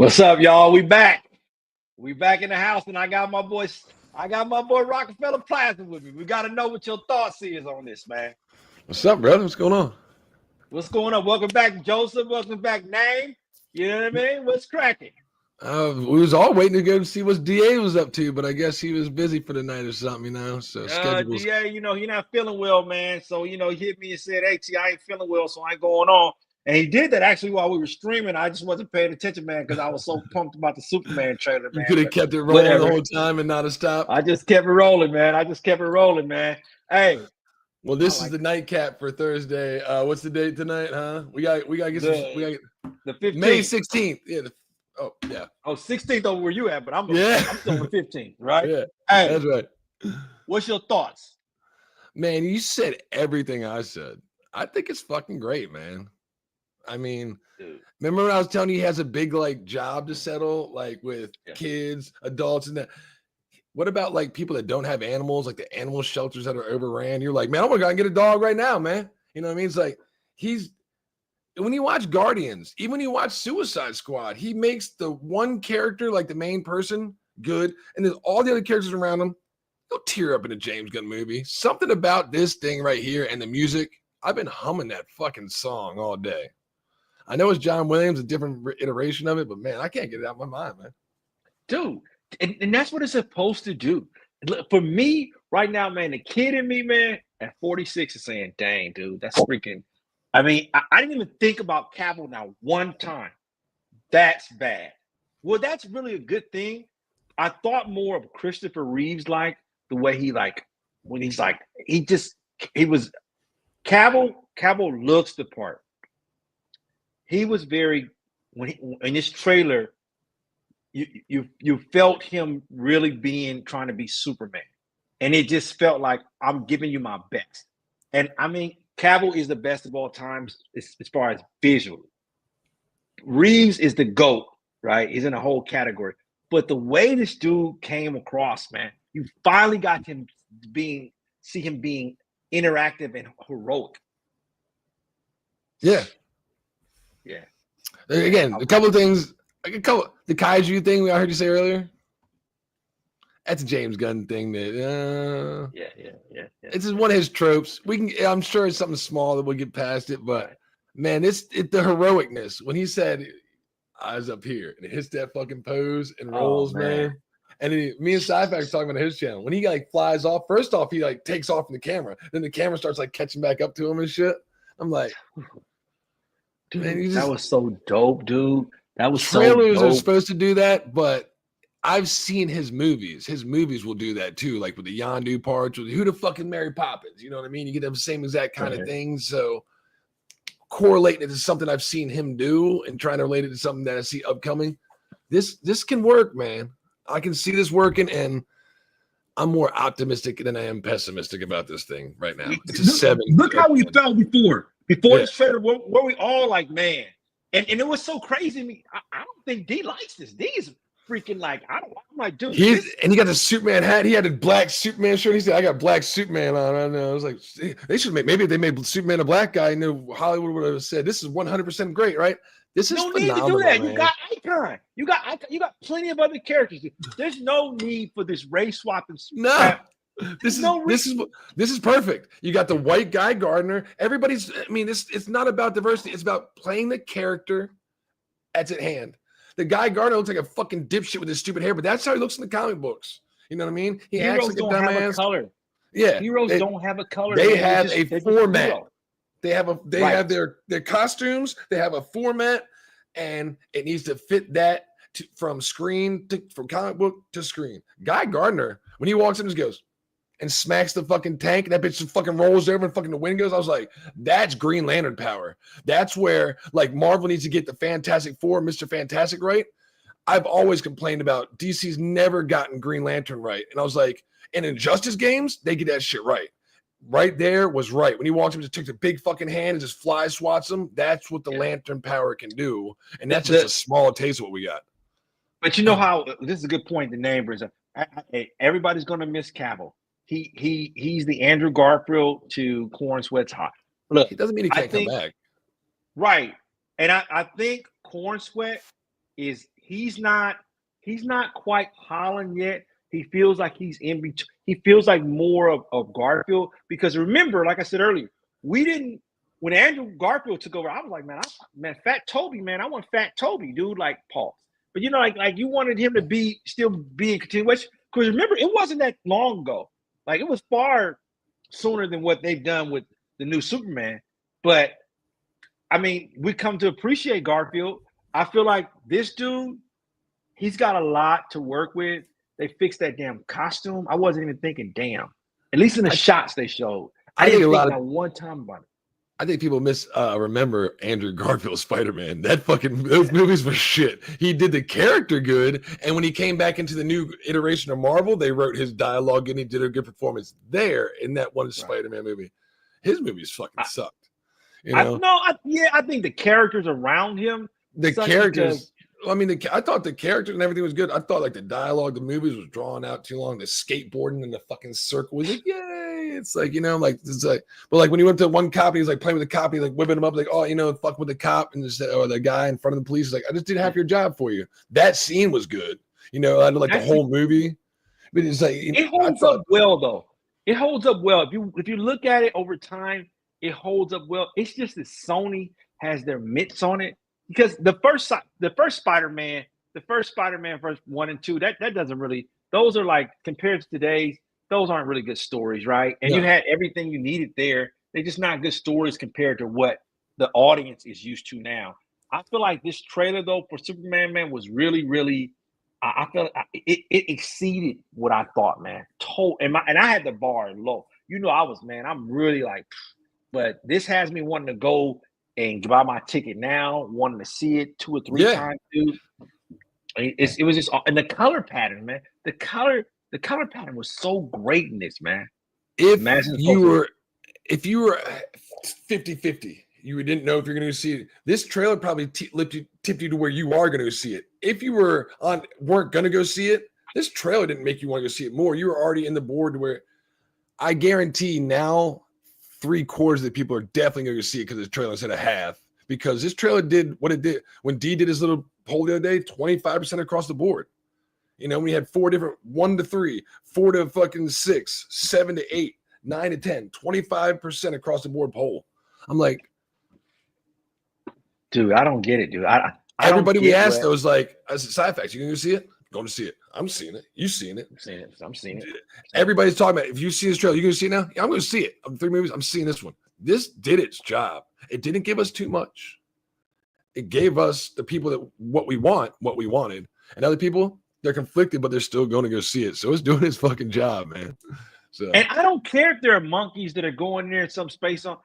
What's up, y'all? We back. We back in the house, and I got my boy Rockefeller Plaza with me. We got to know what your thoughts is on this, man. What's up, brother? What's going on? What's going on? Welcome back, Joseph. Welcome back, Name. You know what I mean? What's cracking? We was all waiting to go see what DA was up to, but I guess he was busy for the night or something, So schedules. DA, he's not feeling well, man. So he hit me and said, "Hey, T, I ain't feeling well, so I ain't going on." And he did that actually while we were streaming. I just wasn't paying attention, man, because I was so pumped about the Superman trailer, man. You could have kept it rolling the whole time and not have stopped. I just kept it rolling, man. Hey. Well, this is the nightcap for Thursday. What's the date tonight, huh? We got to get the 15th. May 16th. Yeah. 16th over where you at, but I'm still on 15th, right? Yeah. Hey, that's right. What's your thoughts? Man, you said everything I said. I think it's fucking great, man. I mean, dude, remember when I was telling you he has a big job to settle, with kids, adults, and that. What about people that don't have animals, like the animal shelters that are overran? You're like, man, I'm gonna go and get a dog right now, man. You know what I mean? It's like when you watch Guardians, even when you watch Suicide Squad, he makes the one character, the main person, good, and then all the other characters around him, you'll tear up in a James Gunn movie. Something about this thing right here and the music. I've been humming that fucking song all day. I know it's John Williams, a different iteration of it, but man, I can't get it out of my mind, man. Dude, and that's what it's supposed to do. For me, right now, man, the kid in me, man, at 46 is saying, dang, dude, that's freaking. I mean, I didn't even think about Cavill now one time. That's bad. Well, that's really a good thing. I thought more of Christopher Reeves, the way he when he's Cavill looks the part. He was very in this trailer. You felt him really trying to be Superman, and it just felt like I'm giving you my best. And I mean, Cavill is the best of all times as far as visually. Reeves is the GOAT, right? He's in a whole category. But the way this dude came across, man, you finally got him see him being interactive and heroic. Yeah. Yeah. Again, a couple of things. The kaiju thing I heard you say earlier. That's a James Gunn thing. Yeah. It's just one of his tropes. I'm sure it's something small that we'll get past it, but man, it's the heroicness when he said eyes up here and it hits that fucking pose and rolls, man. And then me and Sci-Fi talking about his channel. When he flies off, first off, he takes off from the camera. Then the camera starts catching back up to him and shit. I'm like, dude, man, that was so dope, dude. That was trailers so dope. Are supposed to do that, but I've seen his movies. His movies will do that too, with the Yondu parts, with who the fucking Mary Poppins. You know what I mean? You get the same exact kind of things. So correlating it to something I've seen him do and trying to relate it to something that I see upcoming. This can work, man. I can see this working, and I'm more optimistic than I am pessimistic about this thing right now. It's a 7. Look how we felt before this trailer. Were we all like, man? And it was so crazy to me. I don't think D likes this. D is freaking I'm like, dude. And he got the Superman hat. He had a black Superman shirt. He said, I got black Superman on. I know. I was like, they should maybe if they made Superman a black guy, Hollywood would have said, this is 100% great, right? This is phenomenal, need to do that. Man. You got Icon. You got plenty of other characters. There's no need for this race swapping. No. This is perfect. You got the white Guy Gardner. It's not about diversity. It's about playing the character that's at hand. The Guy Gardner looks like a fucking dipshit with his stupid hair, but that's how he looks in the comic books. You know what I mean? He Heroes acts like don't a have dumbass. a color. Yeah, heroes don't have a color. They have a format. They have their costumes. They have a format, and it needs to fit that from comic book to screen. Guy Gardner, when he walks in, just goes and smacks the fucking tank, and that bitch just fucking rolls over and fucking the wind goes. I was like, that's Green Lantern power. That's where Marvel needs to get the Fantastic Four, Mr. Fantastic right. I've always complained about DC's never gotten Green Lantern right. And I was like, in Injustice games, they get that shit right. Right there was right. When he walks up, just took the big fucking hand and just fly swats him. That's what the Lantern power can do. And that's just a small taste of what we got. But you know how, this is a good point the name brings up. Everybody's going to miss Cavill. He's the Andrew Garfield to Corn Sweat's Hot. Look, it doesn't mean he can't come back. Right. And I think Corn Sweat he's not quite Holland yet. He feels like he's in between. He feels like more of Garfield because remember, like I said earlier, we didn't when Andrew Garfield took over. I was like, man, Fat Toby, man, I want Fat Toby, dude. Like pause. But you know, like you wanted him to still be in continuation because remember, it wasn't that long ago. Like it was far sooner than what they've done with the new Superman. But I mean, we come to appreciate Garfield. I feel like this dude, he's got a lot to work with. They fixed that damn costume. I wasn't even thinking, damn. At least in the shots they showed. I didn't think about one time about it. I think people remember Andrew Garfield's Spider-Man. Those movies were shit. He did the character good, and when he came back into the new iteration of Marvel, they wrote his dialogue and he did a good performance there in that one Spider-Man movie. His movies fucking sucked. You know? I think the characters around him. The characters. I mean, I thought the characters and everything was good. I thought like the dialogue, the movies was drawn out too long. The skateboarding and the fucking circle was like, yay! It's like but like when you went to one cop, and he's like playing with the cop, he's like whipping him up, like, oh, fuck with the cop and or the guy in front of the police. He's like, I just did half your job for you. That scene was good. I know, like the whole movie. But it's like it holds up well though. It holds up well. If you look at it over time, it holds up well. It's just that Sony has their mitts on it. Because the first Spider-Man, first 1 and 2, that doesn't really, those are like compared to today's, those aren't really good stories, right? And you had everything you needed there. They're just not good stories compared to what the audience is used to now. I feel like this trailer though for Superman, man, was really, really. I felt it exceeded what I thought, man. And I had the bar low. I'm really like, but this has me wanting to go and buy my ticket now, wanting to see it 2 or 3 times, dude. It was just, and the color pattern, man. The color pattern was so great in this, man. If you were 50-50, you didn't know if you're going to see it. This trailer probably tipped you to where you are going to see it. If you weren't going to go see it, this trailer didn't make you want to go see it more. You were already in the board to where I guarantee now 3/4 of the people are definitely going to see it because the trailer instead of half. Because this trailer did what it did when D did his little poll the other day, 25% across the board. We had 4 different 1 to 3, 4 to fucking 6, 7 to 8, 9 to 10, 25% across the board poll. I'm like, dude, I don't get it, dude. Everybody we asked though was like, as a side fact, you going to see it? Going to see it. I'm seeing it. You seen it? I'm seeing it. Everybody's talking about it. If you see this trailer, you going to see it now? Yeah, I'm going to see it. Of 3 movies, I'm seeing this one. This did its job. It didn't give us too much. It gave us the people that what we wanted, and other people they're conflicted, but they're still going to go see it. So it's doing its fucking job, man. So, and I don't care if there are monkeys that are going there in some space on.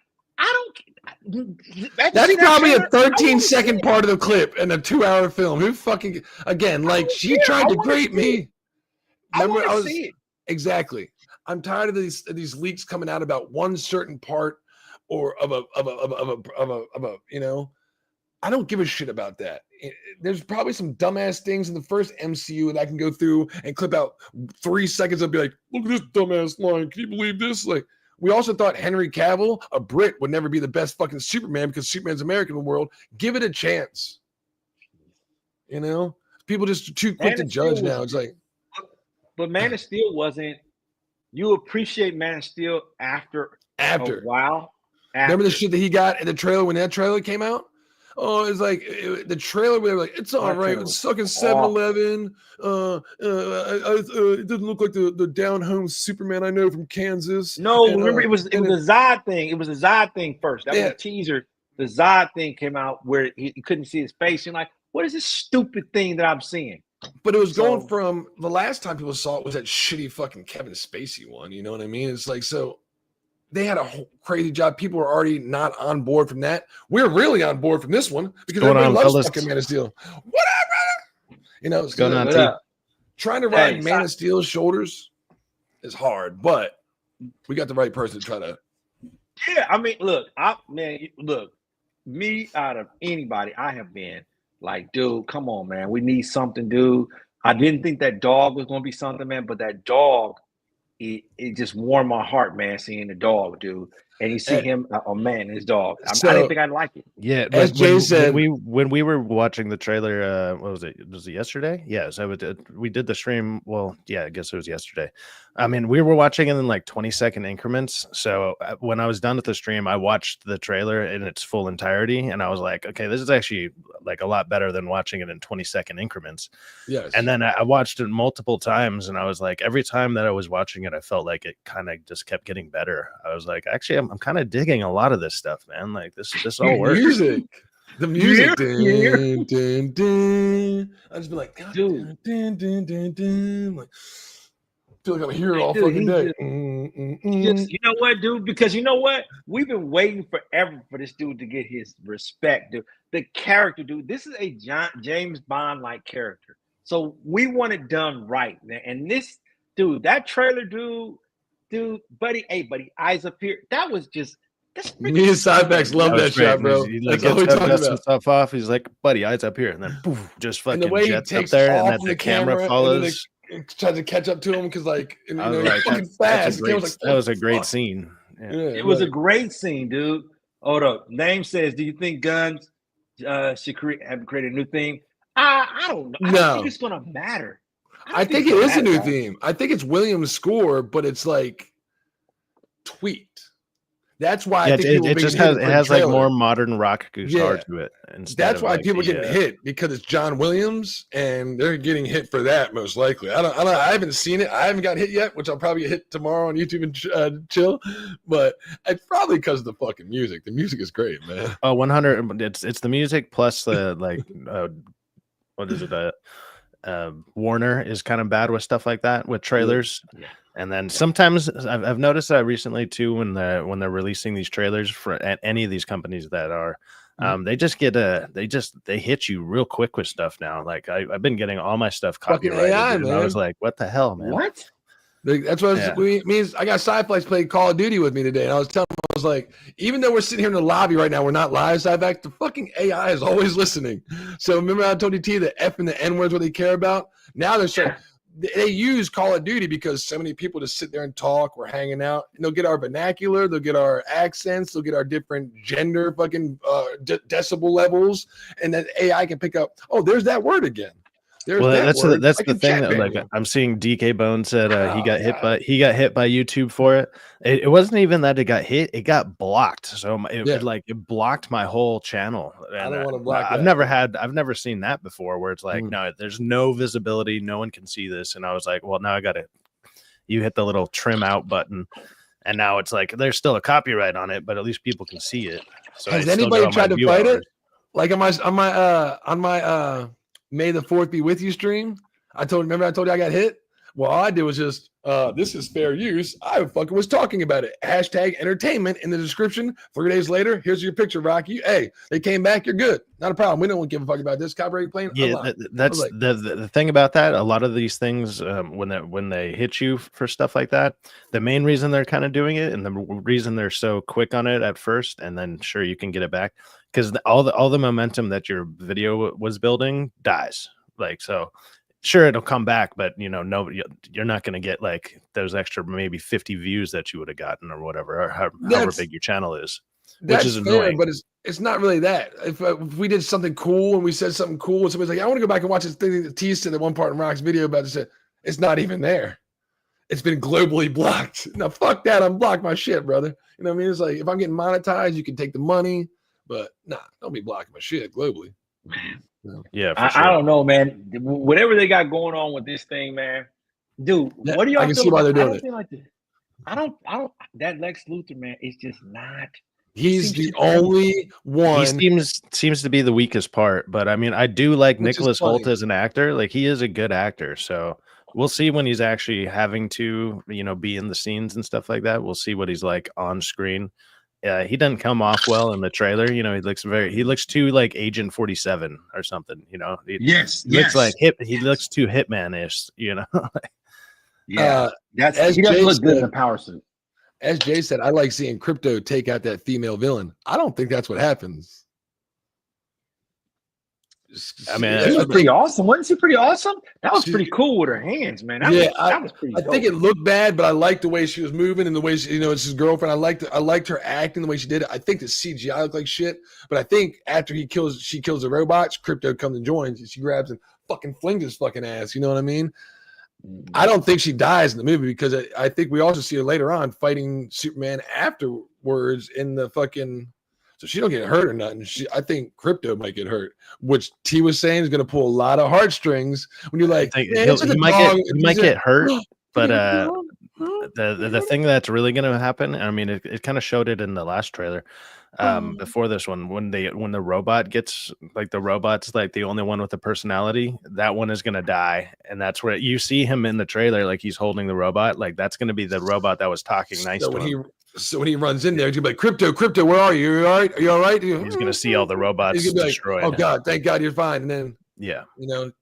That's probably a 13-second part of the clip in a 2-hour film. Who fucking again? Like she tried to grate me. Remember, I was see it. Exactly. I'm tired of these leaks coming out about one certain part or of a I don't give a shit about that. There's probably some dumbass things in the first MCU that I can go through and clip out 3 seconds and be like, look at this dumbass line. Can you believe this? Like, we also thought Henry Cavill, a Brit, would never be the best fucking Superman because Superman's American in the world. Give it a chance. People just too quick to judge now. It's like, but Man of Steel wasn't. You appreciate Man of Steel after a while. Remember the shit that he got in the trailer when that trailer came out? Oh, it's like the trailer where they were like, it's all right. It's fucking 7-Eleven. It doesn't look like the down home Superman I know from Kansas. No, remember it was the Zod thing. It was the Zod thing first. That was a teaser. The Zod thing came out where he couldn't see his face. You're like, what is this stupid thing that I'm seeing? But it was going from the last time people saw it was that shitty fucking Kevin Spacey one. You know what I mean? It's like, so they had a whole crazy job. People were already not on board from that. We're really on board from this one because everybody loves fucking Man of Steel. Whatever. It's going on. Trying to ride Man of Steel's shoulders is hard, but we got the right person to try to. Yeah, I mean, look, me out of anybody, I have been like, dude, come on, man. We need something, dude. I didn't think that dog was going to be something, man, but that dog, it just warmed my heart, man, seeing the dog, dude. and you see him, oh man, his dog. I didn't So think I'd like it. Yeah, as but Jay said, when we were watching the trailer, what was it? Was it yesterday? Yeah, so we did the stream. Well, yeah, I guess it was yesterday. I mean, we were watching it in like 20-second increments. So when I was done with the stream, I watched the trailer in its full entirety, and I was like, okay, this is actually like a lot better than watching it in 20-second increments. yes. And then I watched it multiple times, and I was like, every time that I was watching it, I felt like it kind of just kept getting better. I was like, actually, I'm kind of digging a lot of this stuff, man. Like this all works. The music, Yeah. dun, dun, dun. I just be like, God, Dude. dun, dun, dun, dun. Like, feel like I'm here all Dude, fucking day. You know what, dude? Because you know what? We've been waiting forever for this dude to get his respect, dude. The character, dude. This is a James Bond like character, so we want it done right, man. And this, dude, that trailer, dude, buddy, hey, buddy, eyes up here. That was just. Me and Sidebacks love that shot, bro. He That's like all we gets talking dusting about. stuff off. He's like, buddy, eyes up here, and then poof, just And fucking the way he jets up takes there, off and then from the camera follows. and tries to catch up to him because, like, you I know, was like, he's fucking that's fast. a great, Like, that was a great fuck. scene. Yeah. It was a great scene, dude. Hold up. Name says, do you think Guns should have created a new theme? I don't know. I don't think it's gonna matter. I think it is a new theme. I think it's Williams' score, but it's like tweaked. That's why I think it just has like more modern rock guitar to it. That's why people are getting hit, because it's John Williams, and they're getting hit for that most likely. I haven't seen it. I haven't got hit yet, which I'll probably get hit tomorrow on YouTube and chill. But it's probably because of the fucking music. The music is great, man. Oh, 100. It's the music plus the like what is it? Warner is kind of bad with stuff like that with trailers. Yeah. And then sometimes I've noticed that recently too, when they're releasing these trailers for at any of these companies that are, they just get they hit you real quick with stuff now. Like I've been getting all my stuff copyrighted. AI, and I was like, what the hell, man? What? That's what means. I got Sci-Flex playing Call of Duty with me today, and I was telling him, I was like, even though we're sitting here in the lobby right now, we're not live, Sci-Flex, the fucking AI is always listening. So remember I told you, T, the F and the N words, what they care about? Now they're starting. They use Call of Duty because so many people just sit there and talk. We're hanging out. And they'll get our vernacular. They'll get our accents. They'll get our different gender fucking decibel levels. And then AI can pick up, oh, there's that word again. That's the thing that, like, I'm seeing DK Bones said he got hit by YouTube for it. It wasn't even that it got hit; it got blocked. So it blocked my whole channel. And I don't want to block. I've never seen that before, where it's like, no, there's no visibility, no one can see this. And I was like, well, now I got to. You hit the little trim out button, and now it's like there's still a copyright on it, but at least people can see it. So has anybody tried to fight it? Like on my May the 4th be with you stream, I told you I got hit? Well, all I did was just, this is fair use. I fucking was talking about it. Hashtag entertainment in the description. 3 days later, here's your picture, Rocky. Hey, they came back. You're good. Not a problem. We don't give a fuck about this. Copyright playing. Yeah, that's like, the thing about that. A lot of these things, when they hit you for stuff like that, the main reason they're kind of doing it, and the reason they're so quick on it at first, and then sure you can get it back, because all the momentum that your video was building dies. Like, so sure it'll come back, but you're not going to get like those extra maybe 50 views that you would have gotten or whatever, or however big your channel is, which is annoying. But it's not really that. If we did something cool and we said something cool and somebody's like, I want to go back and watch this thing that T said, the one part in Rock's video about this, it's not even there. It's been globally blocked. Now fuck that, unblock my shit, brother. You know what I mean? It's like, if I'm getting monetized, you can take the money, but nah, don't be blocking my shit globally. Yeah, I don't know, man. Whatever they got going on with this thing, man, dude. Yeah, what do y'all? I can see why they're doing it. Like this. I don't. That Lex Luthor, man, is just not. He's the only one. He seems to be the weakest part, but I mean, I do like Nicholas Hoult as an actor. Like, he is a good actor, so we'll see when he's actually having to, be in the scenes and stuff like that. We'll see what he's like on screen. He doesn't come off well in the trailer. He looks too like Agent 47 or something. He looks like he looks too Hitman-ish. Yeah, he doesn't look good in a power suit. As Jay said, I like seeing Crypto take out that female villain. I don't think that's what happens. I mean, She was pretty awesome. Wasn't she pretty awesome? That was pretty cool with her hands, man. That was pretty I dope. think it looked bad, but I liked the way she was moving and the way she, it's his girlfriend. I liked her acting the way she did it. I think the CGI looked like shit, but I think after she kills the robots, Crypto comes and joins, and she grabs and fucking flings his fucking ass. You know what I mean? I don't think she dies in the movie because I think we also see her later on fighting Superman afterwards in the fucking. So she don't get hurt or nothing. I think Crypto might get hurt, which T was saying is going to pull a lot of heartstrings when you're like, he might get hurt, but the thing that's really going to happen, I mean, it kind of showed it in the last trailer. Before this one, when the robot gets the robot's like the only one with a personality, that one is gonna die, and that's where you see him in the trailer, like he's holding the robot, like that's gonna be the robot that was talking nice to him. So when he runs in there, he's gonna be like, Crypto, where are you? Are you all right? Are you all right? He's gonna see all the robots destroyed. Oh God, thank God you're fine. And then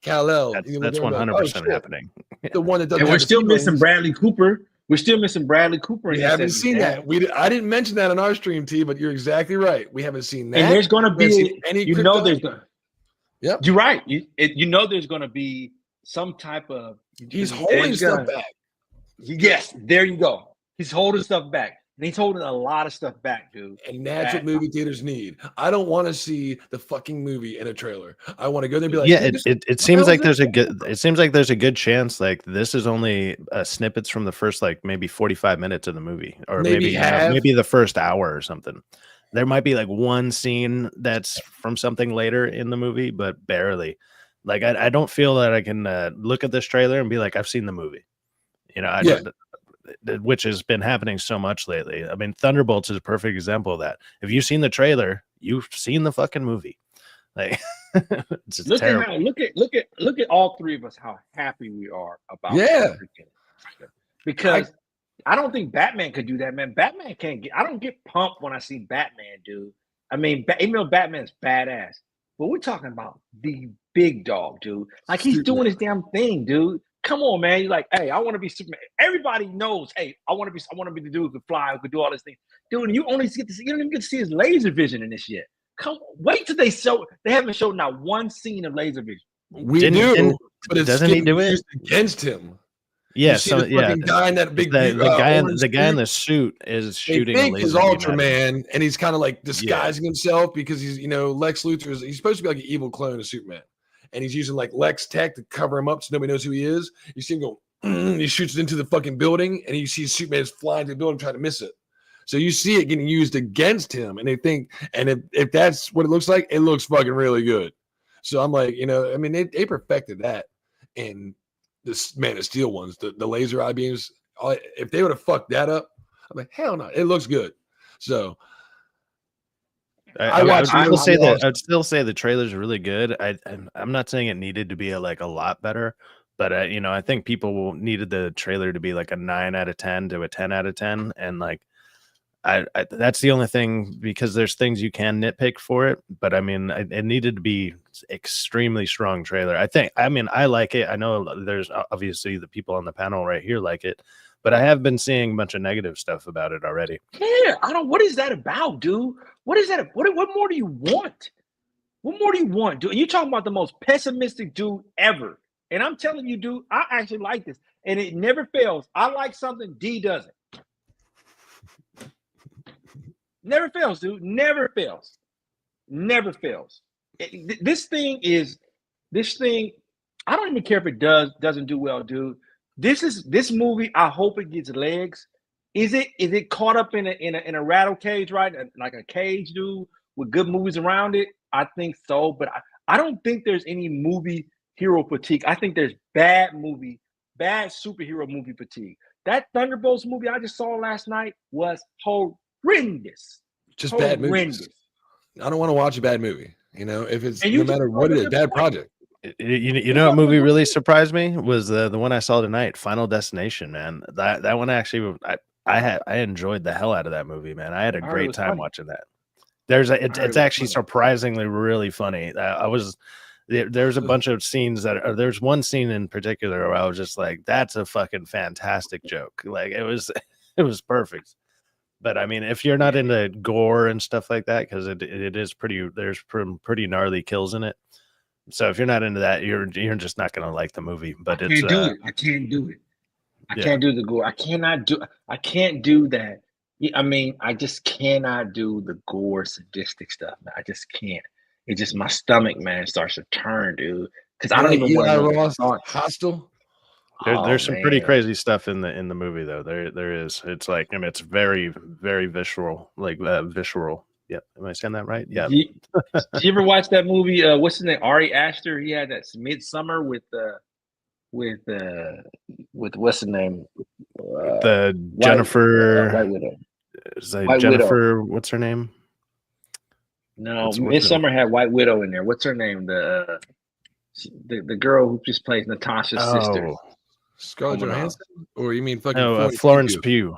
Kal-El. That's 100% happening. The one that doesn't. And we're still missing Bradley Cooper. We're still missing Bradley Cooper. We haven't seen that. I didn't mention that on our stream, T, but you're exactly right. We haven't seen that. And there's going to be there's going to. Yep. You're right. There's going to be some type of. He's holding stuff back. Yes, there you go. He's holding stuff back. And he's holding a lot of stuff back, dude. And that's what movie theaters need. I don't want to see the fucking movie in a trailer. I want to go there and be like, it seems like there's a good chance like this is only snippets from the first maybe 45 minutes of the movie, or maybe the first hour or something. There might be one scene that's from something later in the movie, but barely. I don't feel that I can look at this trailer and be like, I've seen the movie. Which has been happening so much lately. I mean, Thunderbolts is a perfect example of that. If you've seen the trailer, you've seen the fucking movie. It's just look at all three of us, how happy we are about because I don't think Batman could do that, man. Batman can't I don't get pumped when I see Batman, dude. I mean, even though Batman's badass, but we're talking about the big dog, dude. He's doing his damn thing, dude. Come on, man. You're like, hey, I want to be Superman. Everybody knows, hey, I want to be the dude who could fly, who could do all this thing. Dude, you don't even get to see his laser vision in this yet. Wait till they haven't showed not one scene of laser vision. We do, but doesn't he do it against him? Yeah, the guy in that big the guy in the suit is shooting. They think he's Ultraman, and he's kind of disguising himself because he's Lex Luthor he's supposed to be like an evil clone of Superman. And he's using Lex tech to cover him up so nobody knows who he is. You see him go, he shoots it into the fucking building, and you see Superman flying to the building trying to miss it. So you see it getting used against him, and they think, and if that's what it looks like, it looks fucking really good. So I'm like, I mean, they perfected that in this Man of Steel ones, the laser eye beams. If they would have fucked that up, I'm like, hell no, it looks good. So. I'd still say the trailer's really good. I'm not saying it needed to be a lot better, but I think people needed the trailer to be a 9 out of 10 to a 10 out of 10, and I that's the only thing, because there's things you can nitpick for it, but I mean it needed to be extremely strong trailer. I like it. I know there's obviously the people on the panel right here like it, but I have been seeing a bunch of negative stuff about it already. Yeah, what is that about, dude? What is that? What more do you want? What more do you want, dude? And you're talking about the most pessimistic dude ever. And I'm telling you, dude, I actually like this. And it never fails. I like something, D doesn't. Never fails, dude. Never fails. Never fails. This thing, I don't even care if it doesn't do well, dude. This movie, I hope it gets legs. Is it caught up in a rattle cage, right? Like a cage, dude, with good movies around it? I think so, but I don't think there's any movie hero fatigue. I think there's bad superhero movie fatigue. That Thunderbolts movie I just saw last night was horrendous. Just bad movies. I don't want to watch a bad movie. If it's no matter what it is, bad project. You know what movie really surprised me was the one I saw tonight, Final Destination, man. That one actually, I enjoyed the hell out of that movie, man. I had a great time watching that. It's actually surprisingly really funny. There's a bunch of scenes there's one scene in particular where I was just like, that's a fucking fantastic joke. It was perfect. But I mean, if you're not into gore and stuff like that, because it is there's pretty gnarly kills in it. So if you're not into that, you're just not gonna like the movie. But I it's can't do it. I can't do it. I yeah. can't do the gore. I can't do that. I mean, I just cannot do the gore sadistic stuff, man. I just can't. It just my stomach, man, starts to turn, dude. Because I don't Like even want to Eli know Roth, the thought. Hostile. There's some pretty Man. crazy stuff in the movie though. There is. It's like, I mean, it's very very visceral, like visceral. Yeah, am I saying that right? Yeah. Did you ever watch that movie? What's his name? Ari Aster. He had that Midsummer with what's his name? The Jennifer. White Widow. Is that White Jennifer? Widow. What's her name? No, what's Midsummer had White Widow in there. What's her name? The girl who just plays Natasha's sister. Oh, Scarlett Johansson, or you mean fucking no, Florence Pugh.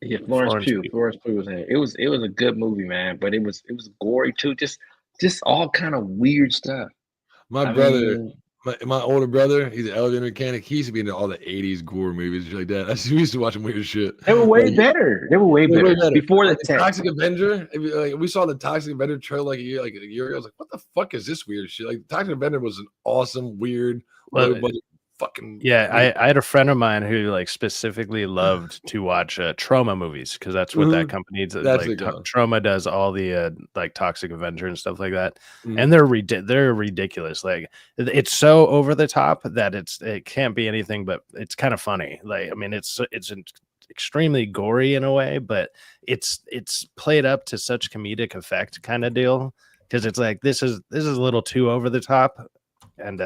Yeah, Florence Pugh. Florence Pugh was in it. It was a good movie, man. But it was gory too. Just all kind of weird stuff. My brother, my older brother, he's an elevator mechanic. He used to be into all the '80s gore movies like that. We used to watch some weird shit. They were way better. They were way better before the Toxic Avenger. Like, we saw the Toxic Avenger trailer like a year ago. I was like, "What the fuck is this weird shit?" Like, Toxic Avenger was an awesome, weird, low budget fucking. Yeah, I had a friend of mine who like specifically loved to watch Trauma movies because that's what that company does. Like Trauma does all the like Toxic Avenger and stuff like that, and they're ridiculous. Like it's so over the top that it can't be anything but it's kind of funny. Like I mean, it's extremely gory in a way, but it's played up to such comedic effect kind of deal because it's like this is a little too over the top, and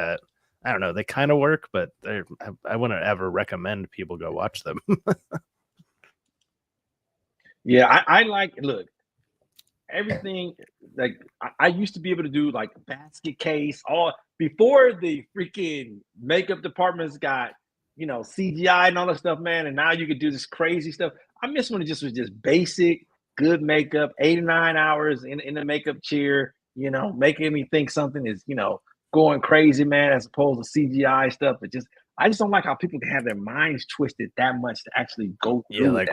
I don't know. They kind of work, but I wouldn't ever recommend people go watch them. Yeah, I like, look, everything. Like I used to be able to do like basket case all before the freaking makeup departments got, CGI and all that stuff, man. And now you could do this crazy stuff. I miss when it just was just basic, good makeup, 8 or 9 hours in the makeup chair, making me think something is, going crazy, man, as opposed to CGI stuff. I just don't like how people can have their minds twisted that much to actually go through. Yeah, like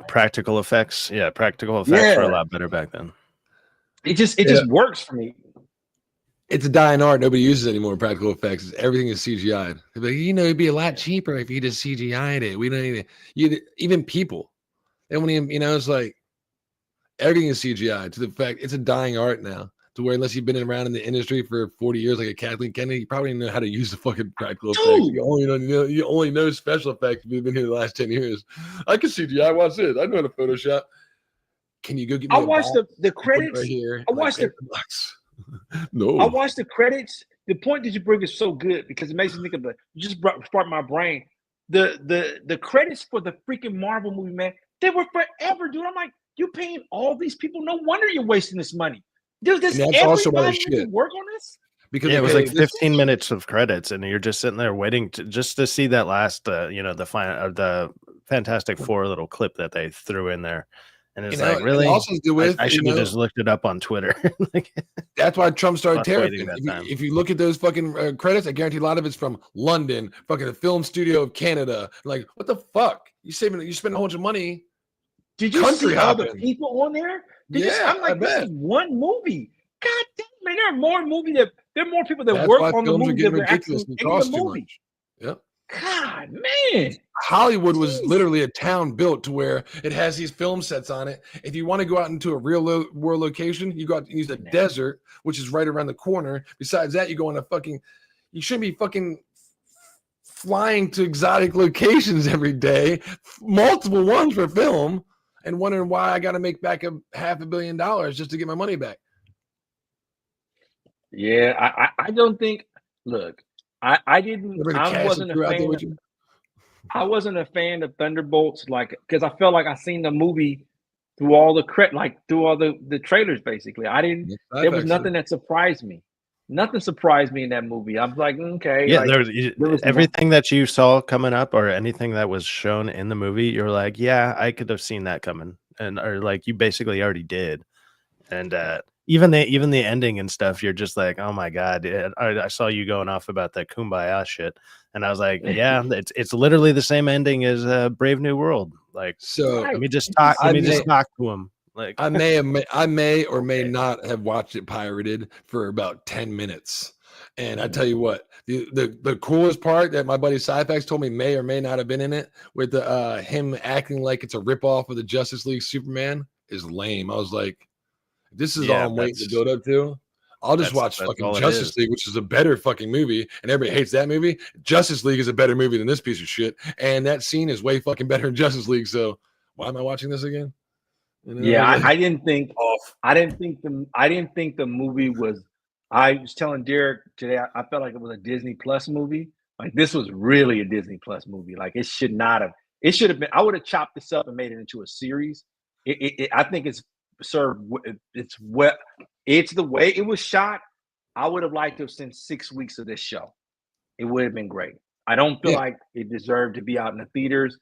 practical effects. Yeah, practical effects were a lot better back then. It just works for me. It's a dying art. Nobody uses anymore. Practical effects. Everything is CGI'd. Like, it'd be a lot cheaper if you just CGI'd it. We don't need even people. And when it's like everything is CGI to the fact it's a dying art now. To where unless you've been around in the industry for 40 years, like a Kathleen Kennedy, you probably know how to use the fucking practical effects. You only know special effects if you've been here the last 10 years. I can CGI. Watch this. I know how to Photoshop. Can you go get me? I watched the credits. Right here. I watched No. I watched the credits. The point that you bring is so good because it makes me think of you just sparked my brain. The credits for the freaking Marvel movie, man, they were forever, dude. I'm like, you paying all these people? No wonder you're wasting this money. Dude, that's also why they work on this? Because it was like 15 minutes of credits, and you're just sitting there waiting just to see that last, the Fantastic Four little clip that they threw in there. And it's like, really? I should have just looked it up on Twitter. That's why Trump started tariffing. If you look at those fucking credits, I guarantee a lot of it's from London, fucking the film studio of Canada. Like, what the fuck? You spend a whole bunch of money. Did you see all the people on there? I'm like, this is one movie. God damn, man, there are more people that work on the movie than actually in the movie. Yep. God, man. Hollywood was literally a town built to where it has these film sets on it. If you want to go out into a real world location, you go out and use the desert, which is right around the corner. Besides that, you go on you shouldn't be fucking flying to exotic locations every day, multiple ones for film, and wondering why I got to make back $500 million just to get my money back. Yeah, I don't think. Look, I wasn't a fan. I wasn't a fan of Thunderbolts, because I felt like I seen the movie through all the the trailers. Basically, I didn't. There was nothing that surprised me. Nothing surprised me in that movie. I was like, okay. Yeah, there was everything that you saw coming up, or anything that was shown in the movie. You're like, yeah, I could have seen that coming, or like you basically already did, and even the ending and stuff. You're just like, oh my god, I saw you going off about that kumbaya shit, and I was like, yeah, it's literally the same ending as Brave New World. Like, so let me just talk to him. Like, I may or may not have watched it pirated for about 10 minutes. And I tell you what, the coolest part that my buddy Cyfax told me may or may not have been in it with the him acting like it's a ripoff of the Justice League Superman is lame. I was like, this is all I'm waiting to build up to. I'll just watch fucking Justice League, which is a better fucking movie, and everybody hates that movie. Justice League is a better movie than this piece of shit, and that scene is way fucking better in Justice League. So why am I watching this again? You know, yeah, I didn't think the movie was. I was telling Derek today, I felt like it was a Disney Plus movie. Like this was really a Disney Plus movie. Like it should not have. It should have been. I would have chopped this up and made it into a series. I think it's served. It's what. It's the way it was shot. I would have liked to have seen 6 weeks of this show. It would have been great. I don't feel like it deserved to be out in the theaters.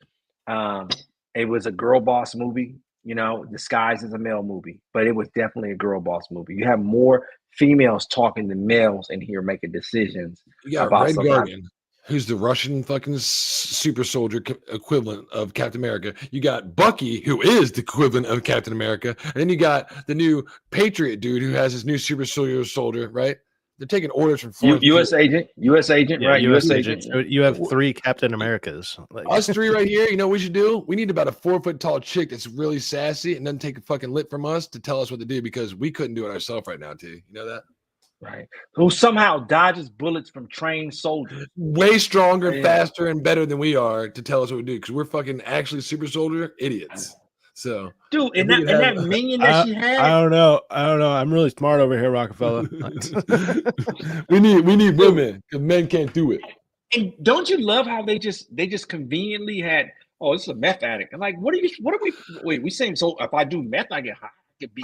It was a girl boss movie, you know, disguised as a male movie, but it was definitely a girl boss movie. You have more females talking than males in here making decisions. You got Red Guardian, who's the Russian fucking super soldier equivalent of Captain America. You got Bucky, who is the equivalent of Captain America. And then you got the new Patriot dude who has his new super soldier, right? They're taking orders from U.S. agent, right? U.S. agent. So you have 3 Captain Americas. Like. Us 3 right here. You know what we should do? We need about a 4-foot tall chick that's really sassy and doesn't take a fucking lip from us to tell us what to do because we couldn't do it ourselves right now, T. You know that? Right. Who somehow dodges bullets from trained soldiers. Way stronger, faster, and better than we are to tell us what to do because we're fucking actually super soldier idiots. So, dude, and that minion that she had. I don't know. I'm really smart over here, Rockefeller. we need women because men can't do it. And don't you love how they just conveniently had? Oh, this is a meth addict. I'm like, what are we saying? So if I do meth, I get high.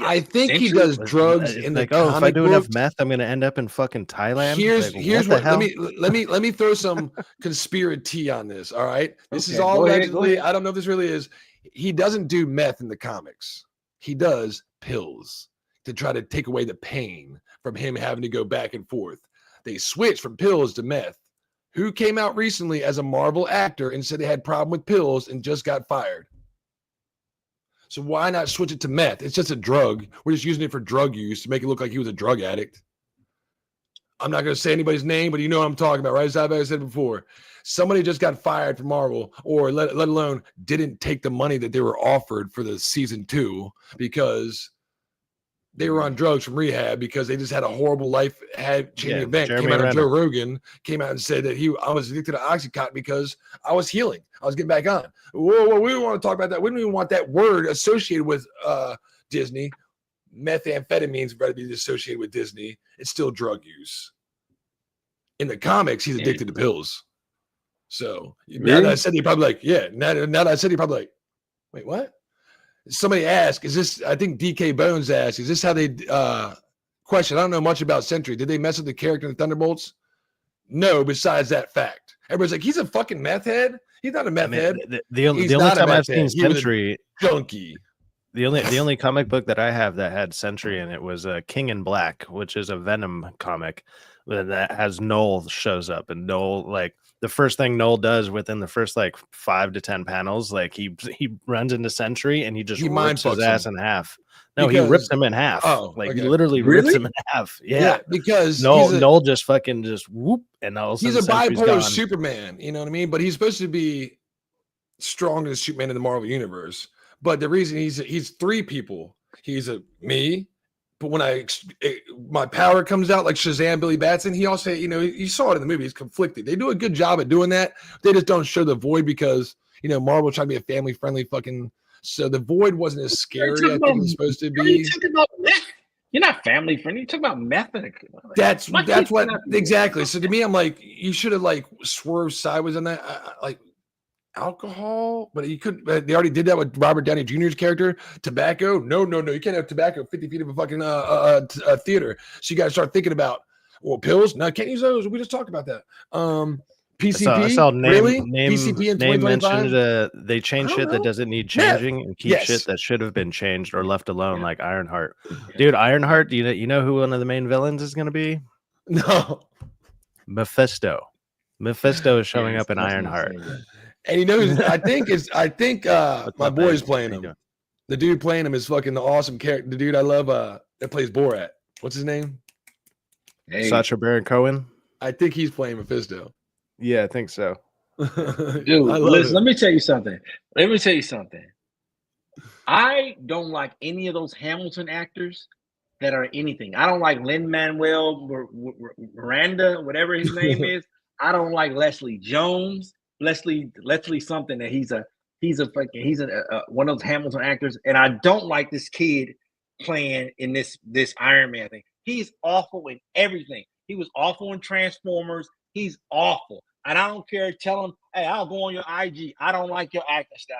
I think he does drugs in the comic if I do books. enough meth, I'm going to end up in fucking Thailand. Here's what let me throw some conspiracy on this. All right, this is all allegedly. I don't know if this really is. He doesn't do meth in the comics. He does pills to try to take away the pain from him having to go back and forth. They switched from pills to meth. Who came out recently as a Marvel actor and said they had problem with pills and just got fired? So why not switch it to meth? It's just a drug. We're just using it for drug use to make it look like he was a drug addict. I'm not going to say anybody's name, but you know what I'm talking about, right? As I said before, somebody just got fired from Marvel or let alone didn't take the money that they were offered for the season 2 because they were on drugs from rehab because they just had a horrible life-changing event. Jeremy came out on Joe Rogan, came out and said that I was addicted to Oxycontin because I was healing. I was getting back on. Whoa, we don't want to talk about that. We don't even want that word associated with Disney. Methamphetamines better be associated with Disney. It's still drug use. In the comics, he's addicted to pills. So now that I said, he probably like, now that I said, he probably like, wait, what? Somebody asked, is this, I think DK Bones asked, is this how they question? I don't know much about Sentry. Did they mess with the character in the Thunderbolts? No, besides that fact. Everybody's like, he's a fucking meth head. He's not a meth head. The only time I've seen Sentry, junkie. The only comic book that I have that had Sentry in it was King in Black, which is a Venom comic that has Noel shows up, and Noel, like, the first thing Noel does within the first like 5 to 10 panels, like he runs into Sentry and he rips his ass in half. No, he rips him in half. Oh, like he literally rips him in half. Yeah, because Noel just whoop, and all of a sudden he's a bipolar Superman. You know what I mean? But he's supposed to be stronger than Superman in the Marvel universe. But the reason he's 3 people. He's me. But when my power comes out like Shazam, Billy Batson, he also, you saw it in the movie. He's conflicted. They do a good job at doing that. They just don't show the Void because, Marvel trying to be a family-friendly fucking. So the Void wasn't as scary as it was supposed to be. Are you talking about meth? You're not family-friendly. You're talking about meth. That's what exactly. So to me, I'm like, you should have like swerved sideways on that. Like alcohol, but you couldn't. They already did that with Robert Downey Jr.'s character. Tobacco, no, you can't have tobacco 50 feet of a fucking theater. So you got to start thinking about pills. No, can't use those. We just talked about that. PCP, I saw really? PCP in 2025? Mentioned they change shit that doesn't need changing and keep shit that should have been changed or left alone, like Ironheart. Dude, Ironheart. You know who one of the main villains is going to to be? No, Mephisto. Mephisto is showing up in Ironheart. And I think my boy's playing him. The dude playing him is fucking the awesome character. The dude I love that plays Borat. What's his name? Sacha Baron Cohen. I think he's playing Mephisto. Yeah, I think so. Dude, listen, let me tell you something. I don't like any of those Hamilton actors that are anything. I don't like Lin-Manuel Miranda, whatever his name is. I don't like Leslie Jones. Leslie something that he's one of those Hamilton actors, and I don't like this kid playing in this Iron Man thing. He's awful in everything. He was awful in Transformers. He's awful. And I don't care. Tell him, hey, I'll go on your IG. I don't like your acting style.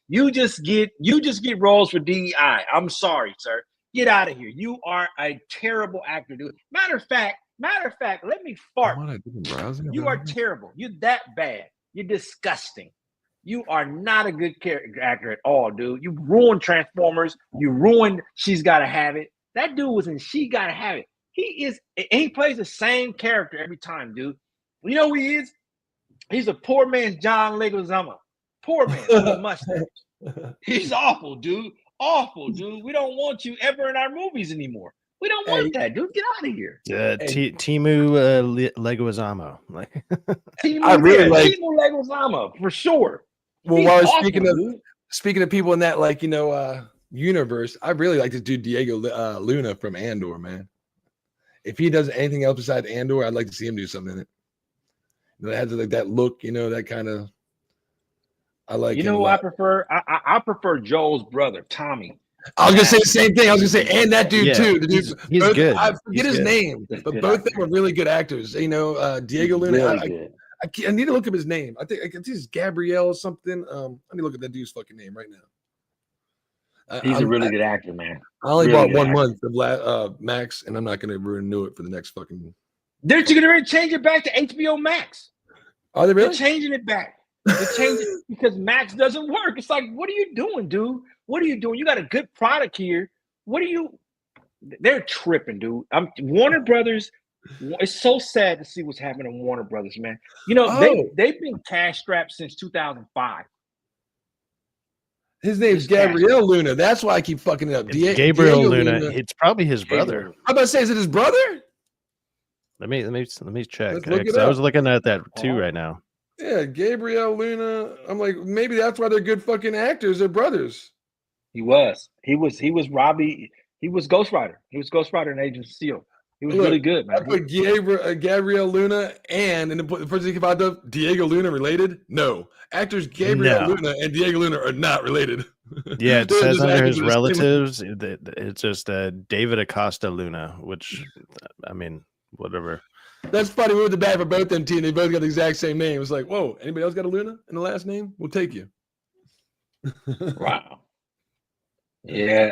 You just get roles for DEI. I'm sorry, sir. Get out of here. You are a terrible actor, dude. Matter of fact, let me fart. You are terrible. You're that bad. You're disgusting. You are not a good character actor at all, dude. You ruined Transformers. You ruined She's Gotta Have It. That dude was in She Gotta Have It. He plays the same character every time, dude. You know who he is? He's a poor man's John Leguizamo. Poor man with a mustache. He's awful, dude. Awful, dude. We don't want you ever in our movies anymore. We don't want that, dude. Get out of here. Timu Leguizamo. Timu Leguizamo for sure. Well, while speaking of people in that universe, I really like this dude Diego Luna from Andor, man. If he does anything else besides Andor, I'd like to see him do something in it. That has like that look, that kind of. I like. You know who I prefer? I prefer Joel's brother, Tommy. I was gonna say the same thing. I was gonna say, and that dude too. The dude, he's good. I forget his name, but both of them are really good actors. Diego Luna. I need to look up his name. I think it's Gabrielle something. I need to look at that dude's fucking name right now. He's a really good actor, man. I only bought 1 month of Max, and I'm not gonna renew it for the next fucking. They're going to change it back to HBO Max. Are they really? They're changing it back. They're changing it because Max doesn't work. It's like, what are you doing, dude? What are you doing? You got a good product here. They're tripping, dude. Warner Brothers. It's so sad to see what's happening in Warner Brothers, man. They've been cash strapped since 2005. His name's Gabriel Luna. That's why I keep fucking it up. Gabriel Luna. It's probably his brother. I'm about to say, is it his brother? Let me check. I was looking at that too right now. Yeah, Gabriel Luna. I'm like, maybe that's why they're good fucking actors. They're brothers. He was Robbie. He was Ghost Rider. He was Ghost Rider in Agent Seal. He was really good, man. I put Gabriel Luna and the first thing about the Diego Luna related? No. Actors Gabriel Luna and Diego Luna are not related. Yeah, it says under his relatives, it's just David Acosta Luna, which, I mean, whatever. That's funny. We went to bat for both them teams. They both got the exact same name. It's like, whoa, anybody else got a Luna in the last name? We'll take you. Wow. Yeah,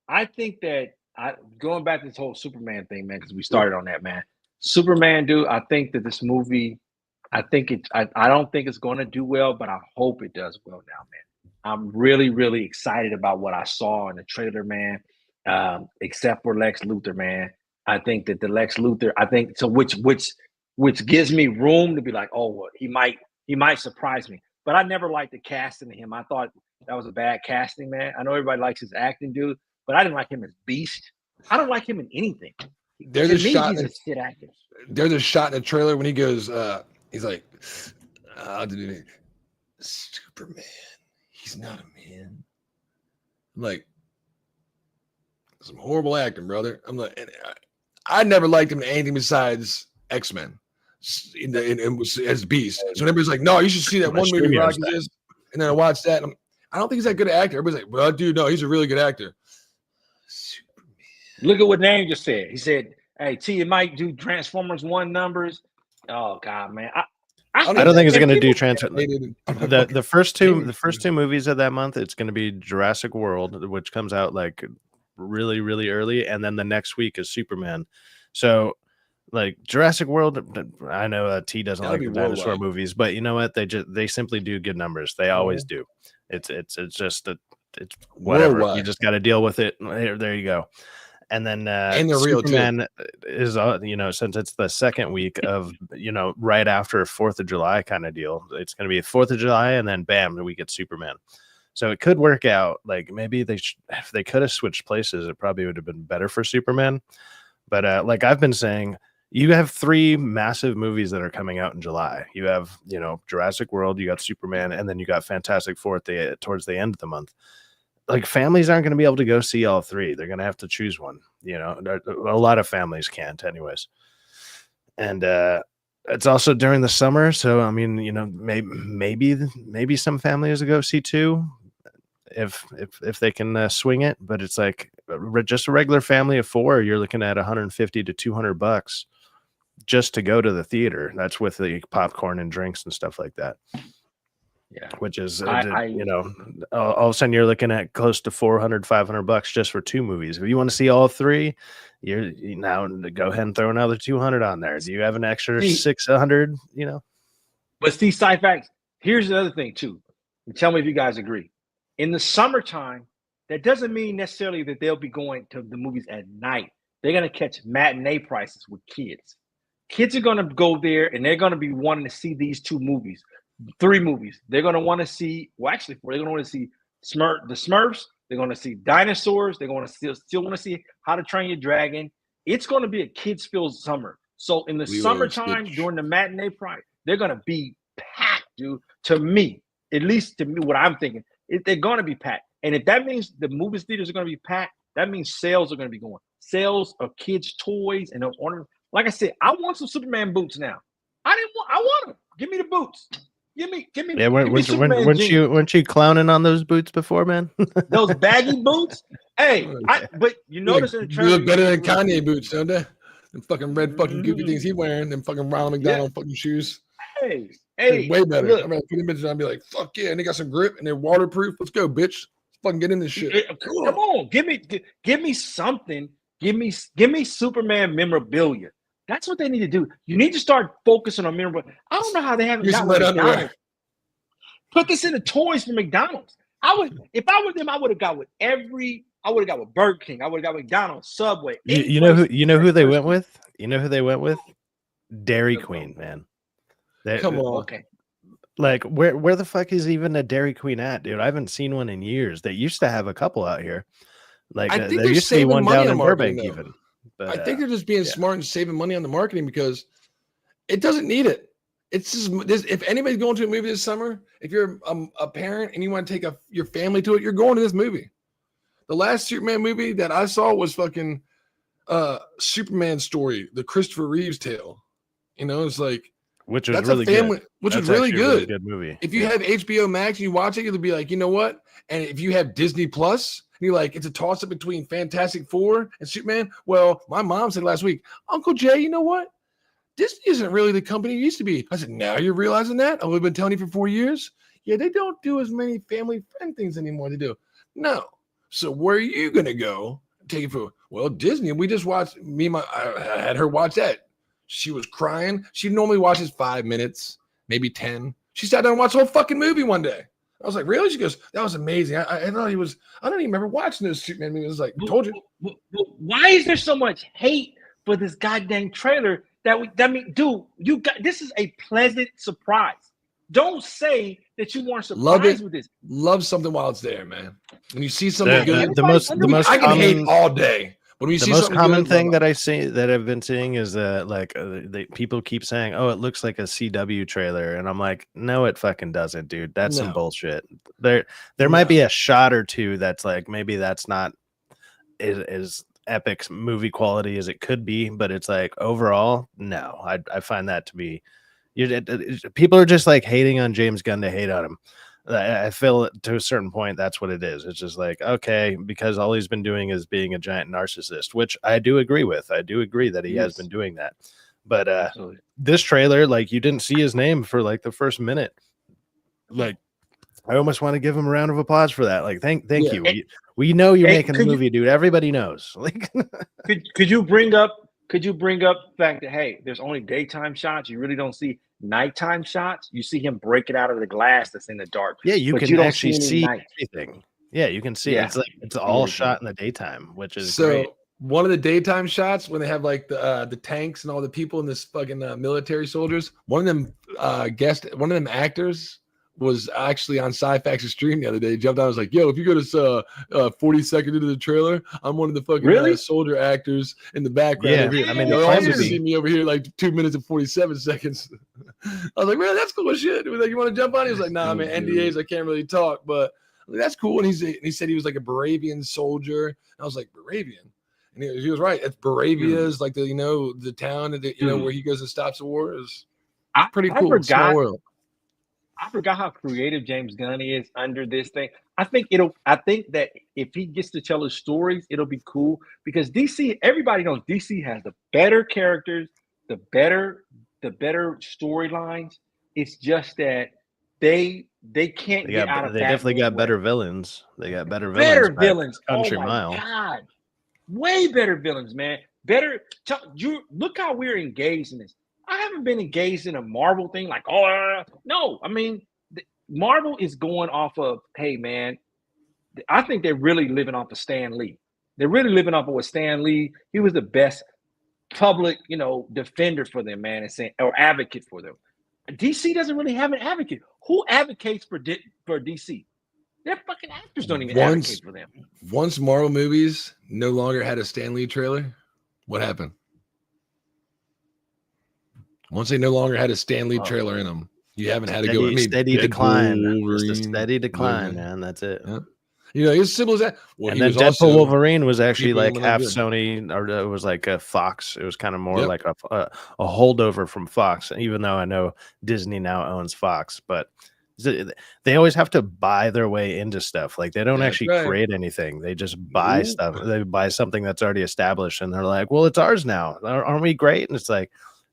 I think that going back to this whole Superman thing, man, because we started on that, man. Superman, dude. I think that this movie, I don't think it's going to do well, but I hope it does well now, man. I'm really, really excited about what I saw in the trailer, man. Except for Lex Luthor, man. I think that the Lex Luthor, which gives me room to be like, oh, well, he might surprise me. But I never liked the casting of him. I thought that was a bad casting, man. I know everybody likes his acting, dude, but I didn't like him as Beast. I don't like him in anything. There's a shot. He's a shit actor. There's a shot in the trailer when he goes, he's like, Superman. He's not a man. I'm like, some horrible acting, brother. I'm like, I never liked him in anything besides X-Men as Beast. So everybody's like, no, you should see that one movie. And then I watched that. And I don't think he's that good an actor. Everybody's like, well, dude, no, he's a really good actor. Superman. Look at what Name just said. He said, hey, T, you might do Transformers 1 numbers. Oh, God, man. I don't think it's going to do Transformers. The first two movies of that month, it's going to be Jurassic World, which comes out like really, really early, and then the next week is Superman. So like Jurassic World, I know T doesn't like the dinosaur movies, but you know what, they simply do good numbers. They always do. It's just it's whatever. Worldwide. You just got to deal with it. There you go. And then and the Superman is since it's the second week of right after 4th of July kind of deal, it's going to be 4th of July, and then bam, we get Superman. So it could work out. Like maybe if they could have switched places, it probably would have been better for Superman. But like I've been saying, you have 3 massive movies that are coming out in July. You have, Jurassic World, you got Superman, and then you got Fantastic Four towards the end of the month. Like families aren't going to be able to go see all 3. They're going to have to choose one. A lot of families can't, anyways. And it's also during the summer, so I mean, maybe some families will go see 2 if they can swing it. But it's like just a regular family of 4, you're looking at $150 to $200 just to go to the theater. That's with the popcorn and drinks and stuff like that. Yeah, which is all of a sudden you're looking at close to $400-$500 just for 2 movies. If you want to see all 3, you now go ahead and throw another 200 on there. Do you have an extra 600? But see, sci-fi. Here's the other thing too. And tell me if you guys agree. In the summertime, that doesn't mean necessarily that they'll be going to the movies at night. They're gonna catch matinee prices with kids. Kids are gonna go there and they're gonna be wanting to see these 2 movies. 3 movies. They're going to want to see, well, actually 4. They're going to want to see the Smurfs. They're going to see dinosaurs. They're going to still want to see How to Train Your Dragon. It's going to be a kids-filled summer. So in the summertime, during the matinee price, they're going to be packed, dude. To me, at least to me, what I'm thinking, they're going to be packed. And if that means the movie theaters are going to be packed, that means sales are going to be going. Sales of kids' toys and like I said, I want some Superman boots now. I want them. Give me the boots. Give me. Yeah, weren't you clowning on those boots before, man? Those baggy boots. Hey, but you notice in the trailer, you look better than Kanye boots, don't they? Them fucking red fucking goofy things he wearing, them fucking Ronald McDonald fucking shoes. Hey, way better. Look. I'm gonna put them bitches on and be like, fuck yeah, and they got some grip and they're waterproof. Let's go, bitch. Let's fucking get in this shit. Come on, give me something. Give me Superman memorabilia. That's what they need to do. You need to start focusing on memorabilia. I don't know how they haven't got McDonald's. Put this in the toys for McDonald's. If I were them, I would have got with Burger King. I would have got McDonald's, Subway. You know who they went with? You know who they went with? Dairy Queen, man. Come on. Okay. Like where the fuck is even a Dairy Queen at, dude? I haven't seen one in years. They used to have a couple out here. Like I think there used to be one down in Burbank though. even. But, I think they're just being smart and saving money on the marketing because it doesn't need it. It's just if anybody's going to a movie this summer, if you're a parent and you want to take your family to it, you're going to this movie. The last Superman movie that I saw was fucking Superman Story, the Christopher Reeves tale. It's like which was really good. Which was really good. Really good movie. If you have HBO Max and you watch it, you'll be like, you know what? And if you have Disney Plus, and you're like, it's a toss up between Fantastic Four and Superman. Well, my mom said last week, Uncle Jay, you know what? Disney isn't really the company it used to be. I said, now you're realizing that? Oh, we've been telling you for 4 years. Yeah, they don't do as many family friend things anymore. They do. No. So where are you gonna go? Take it for Disney. We just watched I had her watch that. She was crying. She normally watches 5 minutes, maybe 10. She sat down and watched the whole fucking movie one day. I was like, really? She goes, that was amazing. I thought he was, I don't even remember watching this Superman movie. I was like, told you. Why is there so much hate for this goddamn trailer dude, this is a pleasant surprise. Don't say that you weren't surprised with this. Love something while it's there, man. When you see something good, the most I can hate all day. But when you the see most common thing that I've been seeing is that people keep saying, "Oh, it looks like a CW trailer," and I'm like, "No, it fucking doesn't, dude. That's some bullshit." There might be a shot or two that's like maybe that's not as epic movie quality as it could be, but it's like overall, no. I find that to be, people are just like hating on James Gunn to hate on him. I feel to a certain point that's what it is. It's just like, okay, because all he's been doing is being a giant narcissist, which I do agree with. I do agree that he has been doing that. But this trailer, like, you didn't see his name for like the first minute. Like, I almost want to give him a round of applause for that. Like, thank you. We know you're making a movie, dude. Everybody knows. Like, could you bring up the fact that, hey, there's only daytime shots. You really don't see nighttime shots. You see him break it out of the glass that's in the dark. Yeah, you can actually see everything. Yeah, you can see it's like it's all shot in the daytime, which is great. One of the daytime shots when they have like the tanks and all the people in this fucking military soldiers. One of them actors was actually on Sci-Fax's stream the other day. He jumped on, I was like, yo, if you go to 40 seconds into the trailer, I'm one of the fucking soldier actors in the background. Yeah, I mean, You'll claimed also to be. see me over here like 2 minutes and 47 seconds. I was like, man, that's cool as shit. He was like, you want to jump on? He was like, nah, man, NDAs, I can't really talk, but like, that's cool. And he said he was like a Baravian soldier. And I was like, Baravian? And he was right. It's Baravia is like the, the town that, where he goes and stops the war. Is pretty cool. Small world. I forgot how creative James Gunn is under this thing. I think that if he gets to tell his stories, it'll be cool because DC, everybody knows DC has the better characters, the better storylines. It's just that they can't get out of. They definitely got better villains. They got better villains. Country oh my Mile. God, way better villains, man. Better. You look how we're engaged in this. I haven't been engaged in a Marvel thing like, no. I mean, Marvel is going off of, hey, man, I think they're really living off of Stan Lee. They're really living off of what Stan Lee, he was the best public, defender for them, man, or advocate for them. DC doesn't really have an advocate. Who advocates for DC? Their fucking actors don't even advocate for them. Once Marvel movies no longer had a Stan Lee trailer, what happened? Once they no longer had a Stan Lee trailer in them, you haven't had to go. Steady decline. Just a steady decline, man. That's it. Yeah. It's simple as that. Well, and then Deadpool Wolverine was actually like half Sony, or it was like a Fox. It was kind of more like a holdover from Fox, even though I know Disney now owns Fox, but they always have to buy their way into stuff. Like they don't actually create anything. They just buy stuff. They buy something that's already established, and they're like, well, it's ours now. Aren't we great? And it's like,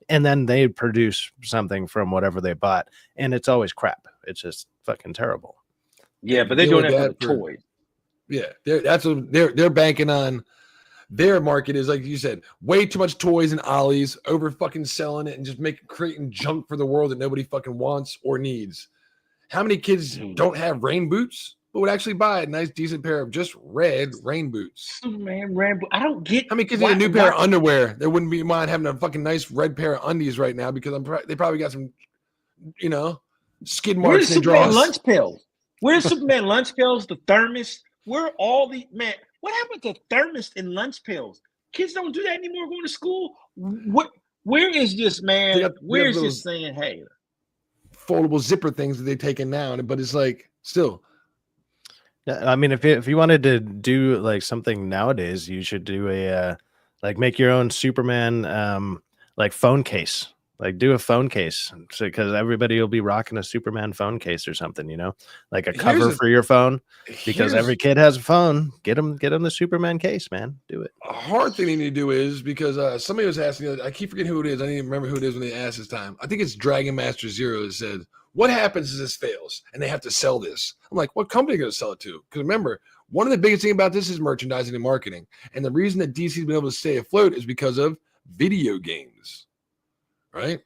and then they produce something from whatever they bought, and it's always crap. It's just fucking terrible. Yeah, but they're doing that for toys. Yeah, that's what they're banking on. Their market is, like you said, way too much toys and ollies, over fucking selling it and just creating junk for the world that nobody fucking wants or needs. How many kids don't have rain boots but would actually buy a nice, decent pair of just red rain boots? Man, I don't get how many kids need a new pair of underwear. They wouldn't be mind having a fucking nice red pair of undies right now because they probably got some, skid marks. Where's Superman lunch pails? Where's Superman lunch pails? The thermos? Where are all the man? What happened to thermos and lunch pails? Kids don't do that anymore. Going to school. Where is this, man? Where is this saying, hey? Foldable zipper things that they take in now, but it's like still. I mean, if you wanted to do like something nowadays, you should do a like make your own Superman like phone case. Like do a phone case, because everybody will be rocking a Superman phone case or something, like a cover for your phone. Because every kid has a phone. Get them the Superman case, man. Do it. A hard thing they need to do is because somebody was asking. I keep forgetting who it is. I didn't even remember who it is when they asked this time. I think it's Dragon Master Zero that said, "What happens if this fails and they have to sell this?" I'm like, "What company are going to sell it to?" Because remember, one of the biggest thing about this is merchandising and marketing, and the reason that DC's been able to stay afloat is because of video games. Right?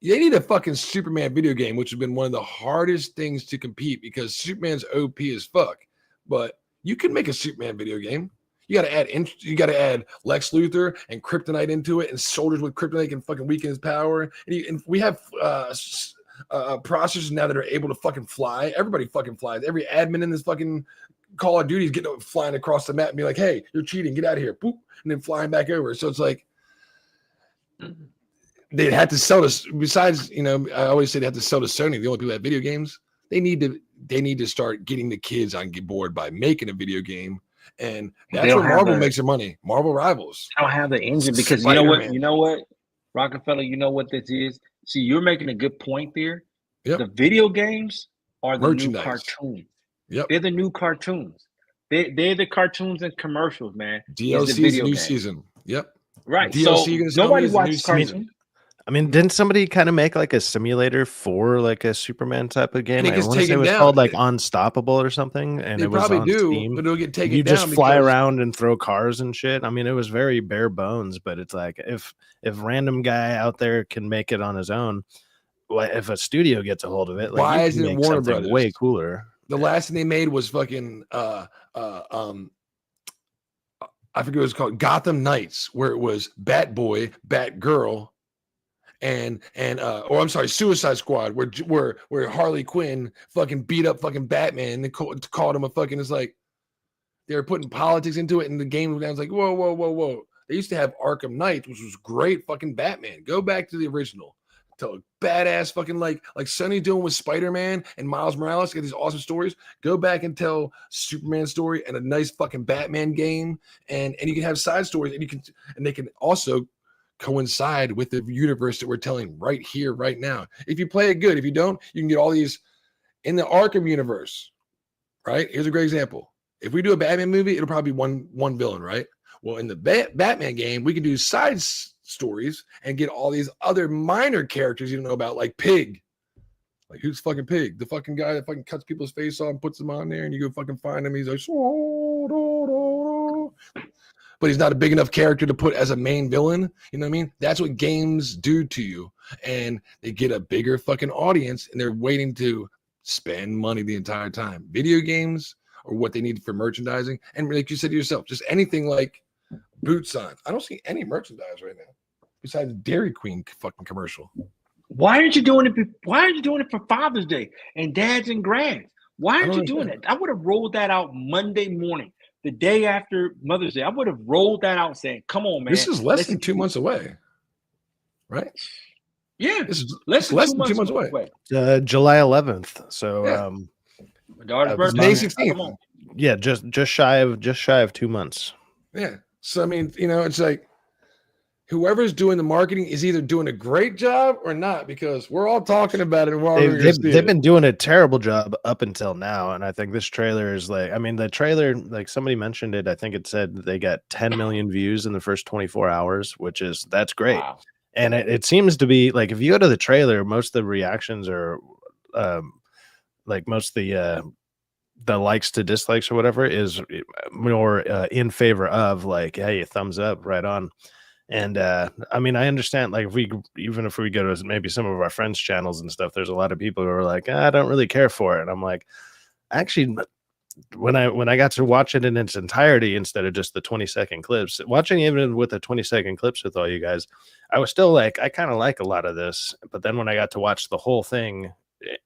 They need a fucking Superman video game, which has been one of the hardest things to compete because Superman's OP as fuck. But you can make a Superman video game. You got to add Lex Luthor and Kryptonite into it, and soldiers with Kryptonite can fucking weaken his power. And we have processors now that are able to fucking fly. Everybody fucking flies. Every admin in this fucking Call of Duty is getting flying across the map and be like, "Hey, you're cheating. Get out of here!" Boop, and then flying back over. So it's like. They had to sell this. Besides, I always say they have to sell to Sony. The only people that have video games. They need to start getting the kids on board by making a video game, and that's where Marvel makes their money. Marvel Rivals. I don't have the engine because you know what, Rockefeller. You know what this is. See, you're making a good point there. Yep. The video games are the new cartoons. Yep. They're the new cartoons. They're the cartoons and commercials, man. DLC is new season. Yep. Right. DLC. So nobody watches cartoons. I mean, didn't somebody kind of make like a simulator for like a Superman type of game? I want to say it was called like Unstoppable or something, and it was on Steam. But it'll get taken down. You just fly around and throw cars and shit. I mean, it was very bare bones, but it's like if random guy out there can make it on his own, if a studio gets a hold of it, like why isn't it Warner Brothers? Way cooler. The last thing they made was fucking I forget what it was called, Gotham Knights, where it was Batboy, Batgirl. or I'm sorry, Suicide Squad, where Harley Quinn fucking beat up fucking Batman and called him a fucking. It's like they were putting politics into it, and the game was like, whoa, whoa, whoa, whoa. They used to have Arkham Knight, which was great fucking Batman. Go back to the original. Tell a badass fucking like Sonny's doing with Spider-Man and Miles Morales, get these awesome stories. Go back and tell Superman story and a nice fucking Batman game, and you can have side stories, and they can also coincide with the universe that we're telling right here, right now. If you play it good, if you don't, you can get all these in the Arkham universe. Right? Here's a great example. If we do a Batman movie, it'll probably be one villain, right? Well, in the Batman game, we can do side stories and get all these other minor characters you don't know about, like Pig. Like, who's fucking Pig? The fucking guy that fucking cuts people's face off and puts them on there, and you go fucking find him. He's like, but he's not a big enough character to put as a main villain. You know what I mean? That's what games do to you. And they get a bigger fucking audience, and they're waiting to spend money the entire time. Video games or what they need for merchandising. And like you said to yourself, just anything like boots on. I don't see any merchandise right now besides Dairy Queen fucking commercial. Why aren't you doing it? Why aren't you doing it for Father's Day and dads and grands? Why aren't you doing that? I would have rolled that out Monday morning, the day after Mother's Day. I would have rolled that out saying, come on, man. This is less than 2 months away, right? Yeah. This is less than 2 months away. July 11th. So yeah. My daughter's birthday. May 16th. Yeah, just shy of 2 months. Yeah. So I mean, it's like whoever's doing the marketing is either doing a great job or not, because we're all talking about it. And they've been doing a terrible job up until now, and I think this trailer is like, I mean, the trailer, like somebody mentioned it, I think it said they got 10 million views in the first 24 hours, that's great. Wow. And it seems to be like, if you go to the trailer, most of the reactions are like most of the likes to dislikes or whatever is more in favor of like, hey, thumbs up, right on. And I mean, I understand, like, even if we go to maybe some of our friends' channels and stuff, there's a lot of people who are like, I don't really care for it. And I'm like, actually, when I got to watch it in its entirety instead of just the 20-second clips, watching even with the 20-second clips with all you guys, I was still like, I kind of like a lot of this. But then when I got to watch the whole thing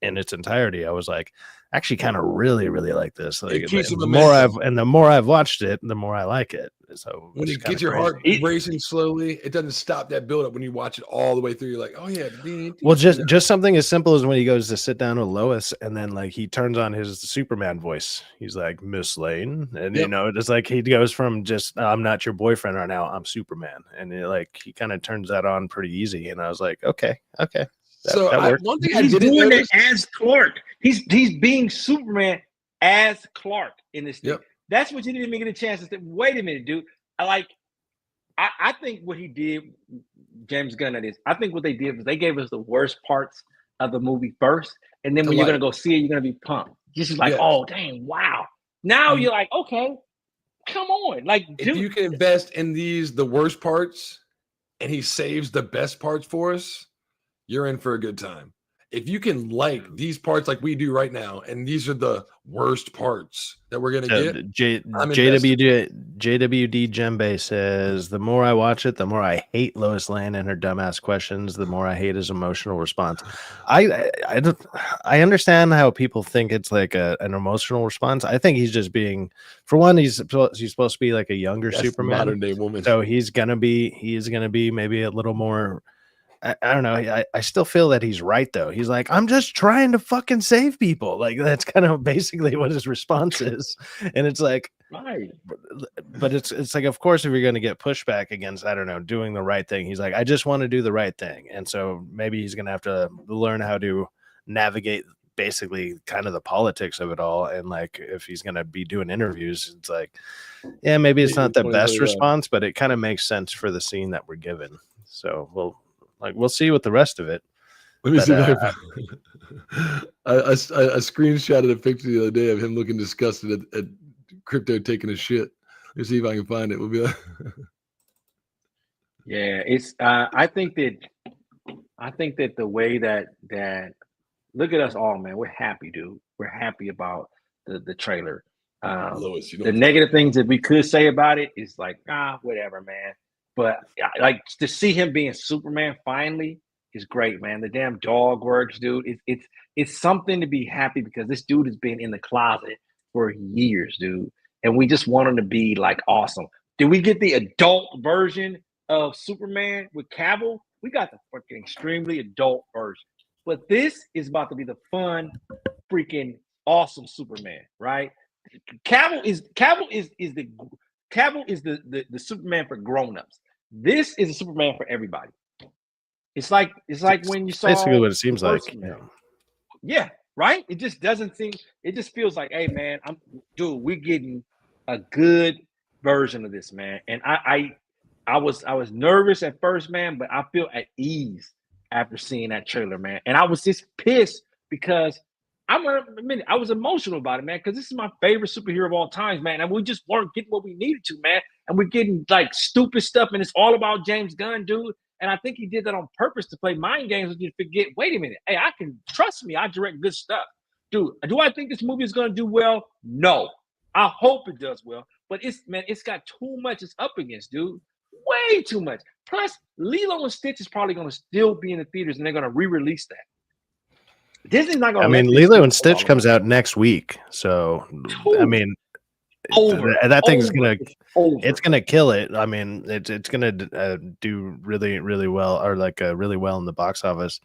in its entirety, I was like, actually kind of really, really like this. Like, the more I've watched it, the more I like it. So when it gets your heart racing slowly, it doesn't stop that build up when you watch it all the way through. You're like, oh yeah. Well, just something as simple as when he goes to sit down with Lois, and then like he turns on his Superman voice. He's like, Miss Lane, and it's like he goes from just I'm not your boyfriend right now, I'm Superman, and he kind of turns that on pretty easy. And I was like, okay. One thing he's doing it as Clark. He's being Superman as Clark in this thing. Yep. That's what you didn't even get a chance to say. Wait a minute, dude. I think what he did, James Gunn, I think what they did was they gave us the worst parts of the movie first, and then when you're gonna go see it, you're gonna be pumped. Just like, oh dang, wow. Now you're like, okay, come on. Like, if you can invest in the worst parts, and he saves the best parts for us, you're in for a good time. If you can like these parts like we do right now, and these are the worst parts that we're going to get. JWD Djembe says, the more I watch it, the more I hate Lois Lane and her dumbass questions, the more I hate his emotional response. I understand how people think it's like an emotional response. I think he's just being, for one, he's supposed to be like a younger Superman. Modern day woman. So he is going to be maybe a little more, I don't know. I still feel that he's right, though. He's like, I'm just trying to fucking save people. Like, that's kind of basically what his response is. And it's like, right. But it's like, of course, if you're going to get pushback against, I don't know, doing the right thing, he's like, I just want to do the right thing. And so maybe he's going to have to learn how to navigate basically kind of the politics of it all. And like, if he's going to be doing interviews, it's like, yeah, maybe it's not the best response, but it kind of makes sense for the scene that we're given. So we'll see with the rest of it. Let me see if I screenshotted a picture the other day of him looking disgusted at Crypto taking a shit. Let me see if I can find it. We'll be like, yeah, it's. I think that the way that look at us all, man. We're happy, dude. We're happy about the trailer. Lois, the negative things that we could say about it is like, whatever, man. But like to see him being Superman finally, is great, man. The damn dog works, dude. It's something to be happy because this dude has been in the closet for years, dude. And we just want him to be like awesome. Did we get the adult version of Superman with Cavill? We got the freaking extremely adult version. But this is about to be the fun, freaking awesome Superman, right? Cavill is the Superman for grown-ups. This is a Superman for everybody. It's like when you saw basically what it seems like. Yeah, right? It just doesn't seem, it just feels like, hey man, we're getting a good version of this, man. And I was nervous at first, man, but I feel at ease after seeing that trailer, man. And I was just pissed because I was emotional about it, man, because this is my favorite superhero of all times, man. And we just weren't getting what we needed to, man. And we're getting like stupid stuff, and it's all about James Gunn, dude. And I think he did that on purpose to play mind games with you to forget, wait a minute, hey, I can trust me, I direct good stuff. Dude, do I think this movie is gonna do well? No. I hope it does well, but it's got too much it's up against, dude. Way too much. Plus, Lilo and Stitch is probably gonna still be in the theaters and they're gonna re-release that. Disney's not gonna. I mean, Lilo and Stitch comes out next week, so I mean, that thing's gonna kill it. I mean, it's gonna do really well, or like really well in the box office,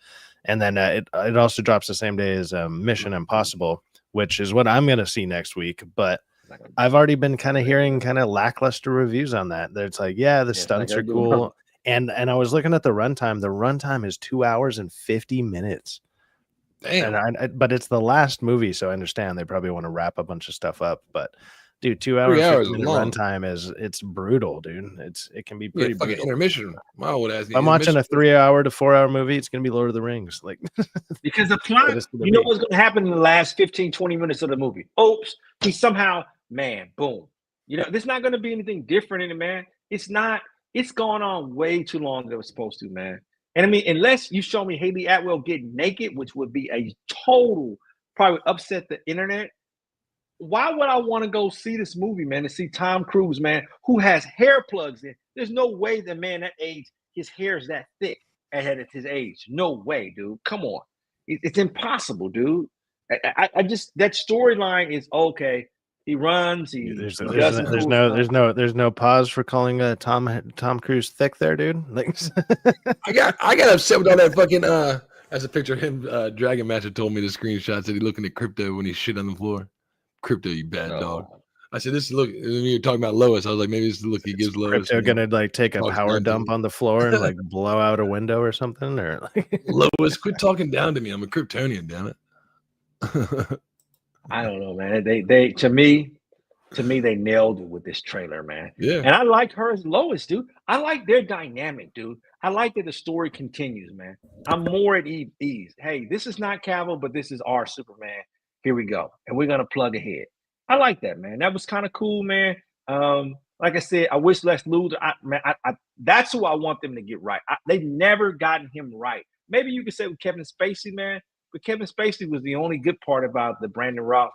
and then it also drops the same day as Mission Impossible, which is what I'm gonna see next week. But I've already been kind of hearing kind of lackluster reviews on that. It's like, yeah, the stunts are cool, and I was looking at the runtime. The runtime is 2 hours and 50 minutes. Damn. And but it's the last movie, so I understand they probably want to wrap a bunch of stuff up. But dude, 2 3 hours, hours runtime it's brutal, dude. It can be pretty fucking brutal. intermission. I'm watching a 3 hour to 4 hour movie. It's gonna be Lord of the Rings, like because the plot. You know what's gonna happen in the last 15, 20 minutes of the movie? Oops, he somehow, man, boom. You know, there's not gonna be anything different in it, man. It's not. It's gone on way too long than it was supposed to, man. And I mean, unless you show me Haley Atwell getting naked, which would be a total, probably upset the internet. Why would I want to go see this movie, man, to see Tom Cruise, man, who has hair plugs in? There's no way that man that age, his hair is that thick at his age. No way, dude. Come on. It's impossible, dude. I just, that storyline is okay. He runs. There's no pause for calling Tom Cruise thick there, dude. Like, I got upset with all that fucking as a picture of him. Dragon Master told me the screenshots that he looking at Crypto when he shit on the floor. Crypto, you bad dog. I said, this look. When you were talking about Lois, I was like, maybe this is the look he gives Lois. Crypto gonna like take a power dump on the floor and like blow out a window or something, or like Lois, quit talking down to me. I'm a Kryptonian, damn it. I don't know, man. They to me, they nailed it with this trailer, man. Yeah. And I like her as Lois, dude. I like their dynamic, dude. I like that the story continues, man. I'm more at ease. Hey, this is not Cavill, but this is our Superman. Here we go. And we're gonna plug ahead. I like that, man. That was kind of cool, man. Like I said, I wish Lex Luthor. That's who I want them to get right. They've never gotten him right. Maybe you could say with Kevin Spacey, man. But Kevin Spacey was the only good part about the Brandon Routh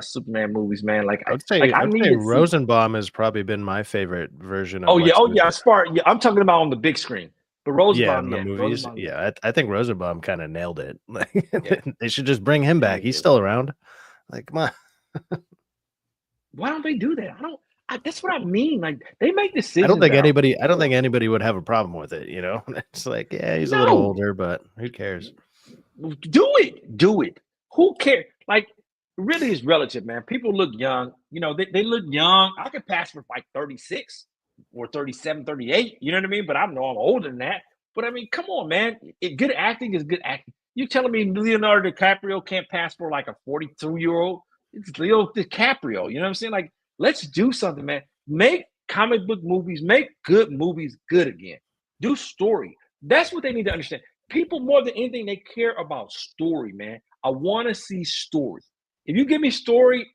Superman movies, man. Like I'd say Rosenbaum has probably been my favorite version of I'm talking about on the big screen. But Rosenbaum, in the movies. I think Rosenbaum kind of nailed it. They should just bring him back. He's still around. Like, come on. Why don't they do that? That's what I mean. Like, they make decisions. I don't think anybody would have a problem with it. You know, it's like, yeah, he's a little older, but who cares? Do it. Who cares? Like, really is relative, man. People look young. You know, they look young. I could pass for like 36 or 37, 38. You know what I mean? But I know I'm older than that. But I mean, come on, man. Good acting is good acting. You telling me Leonardo DiCaprio can't pass for like a 42-year-old? It's Leo DiCaprio. You know what I'm saying? Like, let's do something, man. Make comic book movies, make good movies good again. Do story. That's what they need to understand. People, more than anything, they care about story, man. I want to see story. If you give me story,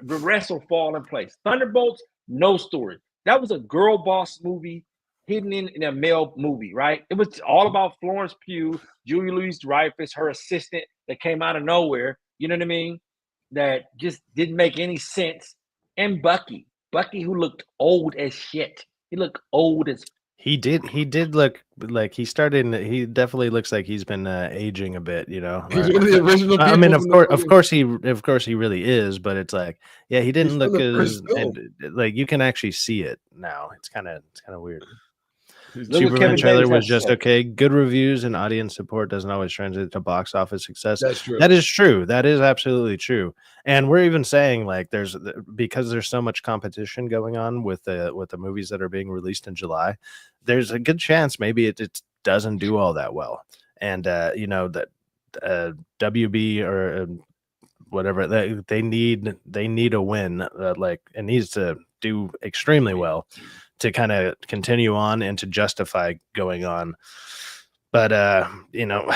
the rest will fall in place. Thunderbolts, no story. That was a girl boss movie hidden in a male movie, right? It was all about Florence Pugh, Julia Louis-Dreyfus, her assistant that came out of nowhere. You know what I mean? That just didn't make any sense. And Bucky, who looked old as shit. He looked old as He did look like he started. He definitely looks like he's been aging a bit. You know, He's one of the original people. I mean, of course, he really is. But it's like, yeah, he didn't look the as first film. like you can actually see it now. It's kind of weird. Look what Superman Kevin trailer Davis was has to just say. okay. Good reviews and audience support doesn't always translate to box office success. That's true. That is true. That is absolutely true. And we're even saying like because there's so much competition going on with the movies that are being released in July. There's a good chance maybe it doesn't do all that well. And you know that WB or whatever they need a win. Like it needs to do extremely well to kind of continue on and to justify going on. But you know,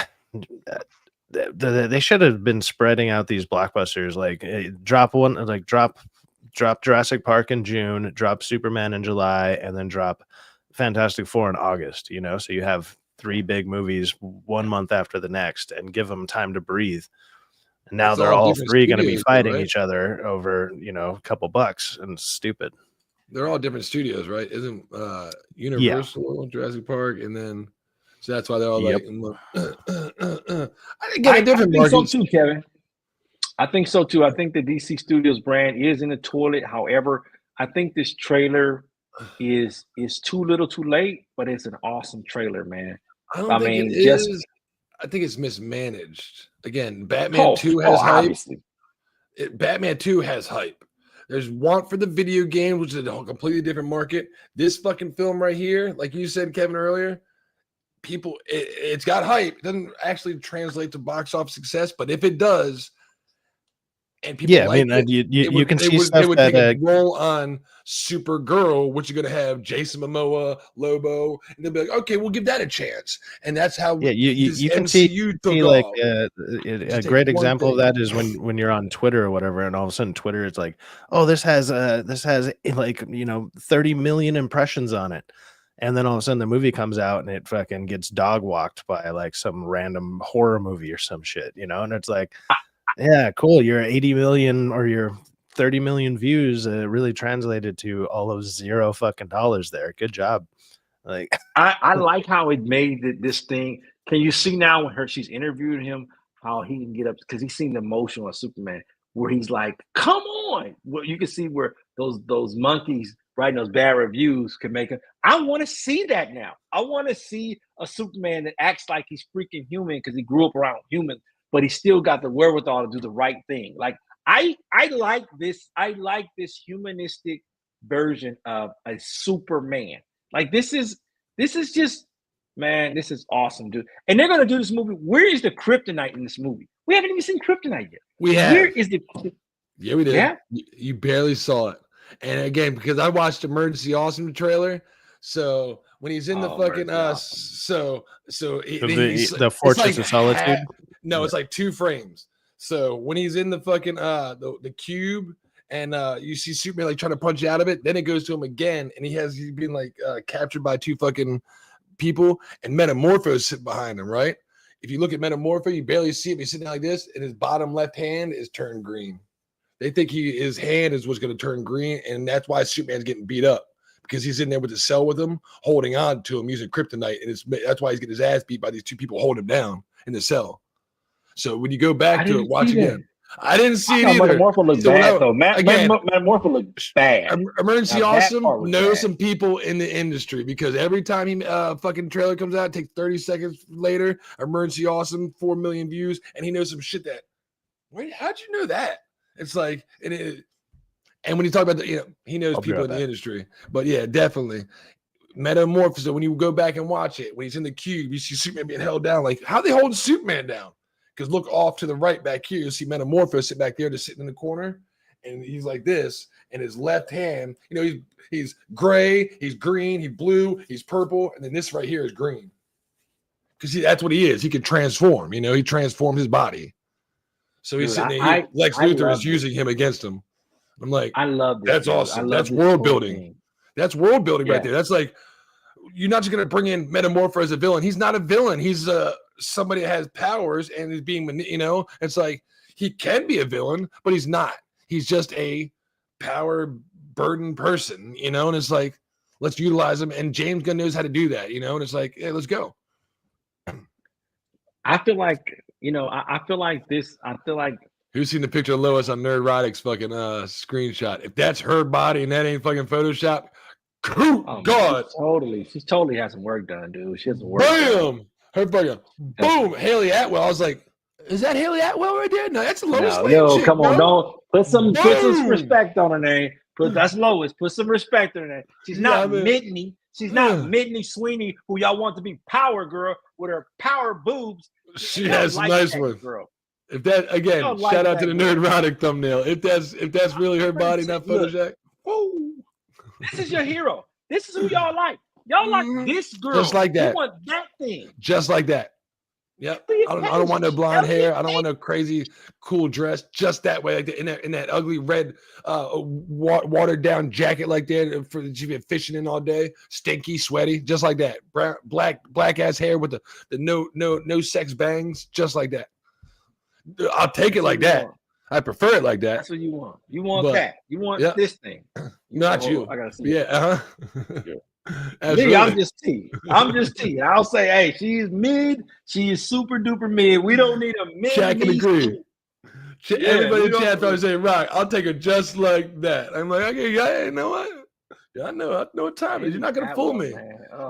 they should have been spreading out these blockbusters. Like drop Jurassic Park in June, drop Superman in July, and then drop Fantastic Four in August. You know, so you have 3 big movies 1 month after the next, and give them time to breathe. And now It's they're all different 3 going to be studios, though, fighting right? each other over a couple bucks, and it's stupid. They're all different studios, right? Isn't Yeah. Universal, Jurassic Park, and then so that's why they're all Yep. like again, a different I think so market. too, Kevin. I think so too. I think the DC Studios brand is in the toilet. However, I think this trailer is too little, too late, but it's an awesome trailer, man. I don't I think it mean, just is. I think it's mismanaged. Again, Batman 2 oh, has hype. obviously. Batman 2 has hype. There's want for the video game, which is a completely different market. This fucking film right here, like you said, Kevin, earlier, people, it's got hype. It doesn't actually translate to box office success, but if it does, and people Yeah, I like mean, it, you can see they stuff would that take a role on Supergirl, which you're going to have Jason Momoa, Lobo, and they'll be like, okay, we'll give that a chance. And that's how yeah, this you can MCU took see like off. a Just take great one example of thing. that is when you're on Twitter or whatever, and all of a sudden Twitter is like, oh, this has like 30 million impressions on it, and then all of a sudden the movie comes out and it fucking gets dog walked by like some random horror movie or some shit, and it's like, yeah, cool, your 80 million or your 30 million views really translated to all of $0 fucking dollars there. Good job. Like, I like how it made this thing. Can you see now when she's interviewing him, how he can get up because he seemed emotional as Superman, where he's like, "Come on!" Well, you can see where those monkeys writing those bad reviews can make him. I want to see that now. I want to see a Superman that acts like he's freaking human because he grew up around humans, but he still got the wherewithal to do the right thing. Like I like this. I like this humanistic version of a Superman. Like this is just, man, this is awesome, dude. And they're gonna do this movie. Where is the kryptonite in this movie? We haven't even seen kryptonite yet. We have. Where is the? Yeah, we did. Yeah. You barely saw it. And again, because I watched Emergency Awesome trailer, so when he's in the fucking Awesome. the Fortress of Solitude. No, it's like 2 frames. So when he's in the fucking the cube and you see Superman like trying to punch out of it, then it goes to him again, and he's been like captured by 2 fucking people, and Metamorpho's sitting behind him, right? If you look at Metamorpho, you barely see him. He's sitting like this, and his bottom left hand is turned green. They think his hand is what's going to turn green, and that's why Superman's getting beat up, because he's in there with the cell with him, holding on to him using kryptonite, and that's why he's getting his ass beat by these 2 people holding him down in the cell. So when you go back to it, watch again. I didn't see it either. Metamorpho looked bad though. Metamorpho looked bad. Emergency Awesome knows some people in the industry, because every time he fucking trailer comes out, it takes 30 seconds later. Emergency Awesome, 4 million views, and he knows some shit that. Wait, how'd you know that? It's like and when you talk about he knows people in the industry. But yeah, definitely. Metamorphosis. When you go back and watch it, when he's in the cube, you see Superman being held down. Like, how they holding Superman down? Because look off to the right back here, you see Metamorphosis sit back there, just sitting in the corner, and he's like this, and his left hand, he's gray, he's green, he's blue, he's purple, and then this right here is green. Because that's what he is. He can transform. He transformed his body. So he's sitting there. Lex Luthor is using him against him. I'm like, I love this. That's awesome. That's world building. That's world building right there. That's like, you're not just going to bring in Metamorpho as a villain. He's not a villain. He's somebody that has powers and is being, it's like, he can be a villain, but he's not. He's just a power burdened person, and it's like, Let's utilize them. And James Gunn knows how to do that, and it's like, hey, let's go. I feel like, I feel like this. I feel like. Who's seen the picture of Lois on Nerdrotic's fucking screenshot? If that's her body and that ain't fucking Photoshop, God. She totally has some work done, dude. She has some work Bam! done. Her fucking boom! Haley Atwell. I was like, is that Haley Atwell right there? No, that's Lois Lane. No, chick, come on, bro. don't put some respect on her name. That's Lois. Put some respect on her name. She's not Midney. She's not Midney Sweeney, who y'all want to be Power Girl with her power boobs. She has some nice ones. Girl. If that again, shout out to the Nerdrotic thumbnail. If that's really her body, not Photoshop. This is your hero. This is who y'all like. Y'all like this girl. Just like that. You want that thing. Just like that. Yep. I don't want no blonde hair. I don't want no crazy cool dress. Just that way, like in that ugly red, watered down jacket like that for you've been fishing in all day, stinky, sweaty, just like that. Brown, black ass hair with the no sex bangs, just like that. I'll take it like that. I prefer it like that. That's what you want. You want that. You want this thing. Not you. I gotta see. Yeah. Me, I'm just T. I'll say, hey, she's mid. She is super duper mid. We don't need a mid. Chat can agree. Everybody in chat probably say, right, I'll take her just like that. I'm like, okay, yeah, you know what? Yeah, I know what time it is. You're not gonna fool me.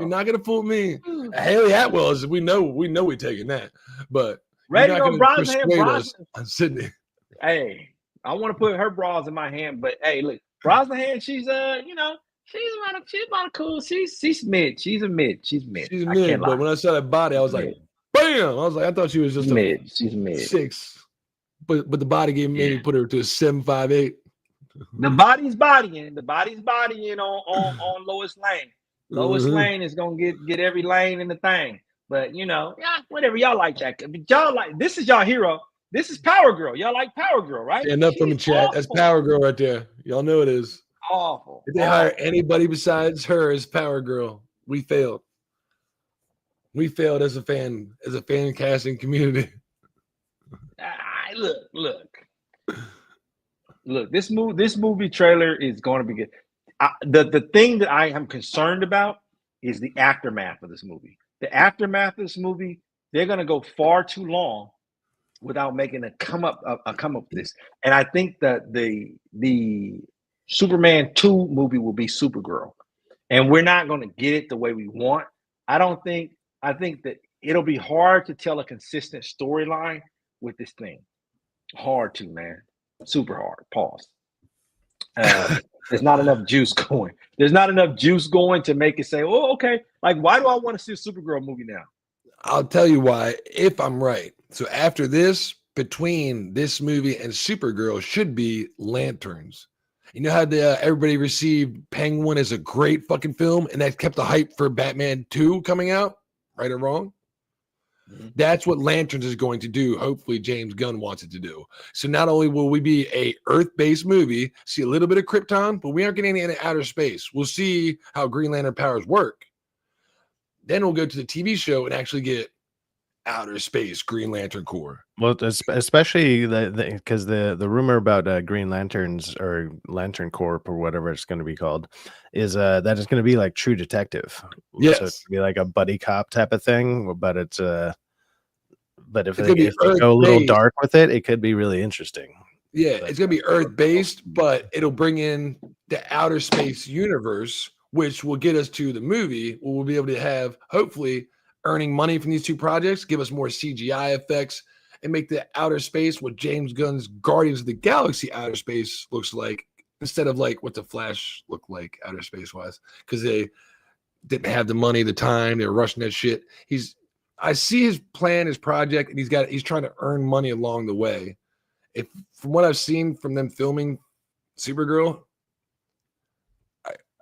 You're not gonna fool me. Haley Atwell is. We know we're taking that, but ready on Brosnahan. On Sydney. Hey, I want to put her bras in my hand, but hey, look, Brosnahan, she's she's about cool. She's mid. She's a mid. She's mid. She's mid. But when I saw that body, I was like, bam! I was like, I thought she was just mid. She's mid 6, but the body game made me put her to a 7'5'8". The body's bodying. The body's bodying on Lois Lane. Lois Lane is gonna get every lane in the thing. But whatever y'all like that. But y'all like this is y'all hero. This is Power Girl. Y'all like Power Girl, right? Stand up from the chat. That's Power Girl right there. Y'all know it is. Awful. If they hire anybody besides her as Power Girl, we failed. We failed as a fan casting community. Look. This movie trailer is going to be good. The thing that I am concerned about is the aftermath of this movie. The aftermath of this movie, they're going to go far too long without making a come up with this. And I think that the Superman 2 movie will be Supergirl. And we're not going to get it the way we want. I think that it'll be hard to tell a consistent storyline with this thing. Hard to, man. Super hard. Pause. There's not enough juice going. There's not enough juice going to make it say, oh, okay. Like, why do I want to see a Supergirl movie now? I'll tell you why, if I'm right. So after this, between this movie and Supergirl should be Lanterns. You know how everybody received Penguin as a great fucking film, and that kept the hype for Batman 2 coming out, right or wrong? Mm-hmm. That's what Lanterns is going to do. Hopefully, James Gunn wants it to do. So not only will we be a Earth-based movie, see a little bit of Krypton, but we aren't getting any outer space. We'll see how Green Lantern powers work. Then we'll go to the TV show and actually get outer space Green Lantern Corps. Well, especially because the rumor about Green Lanterns or Lantern Corps or whatever it's going to be called is that it's going to be like True Detective. Yes, so it's going to be like a buddy cop type of thing. But it's but if they go a little dark with it, it could be really interesting. Yeah, it's going to be Earth based, but it'll bring in the outer space universe, which will get us to the movie where we'll be able to have hopefully earning money from these two projects, give us more CGI effects, and make the outer space what James Gunn's Guardians of the Galaxy outer space looks like, instead of like what the Flash looked like outer space wise, because they didn't have the money, the time, they were rushing that shit. I see his plan, his project, and he's trying to earn money along the way. If from what I've seen from them filming Supergirl,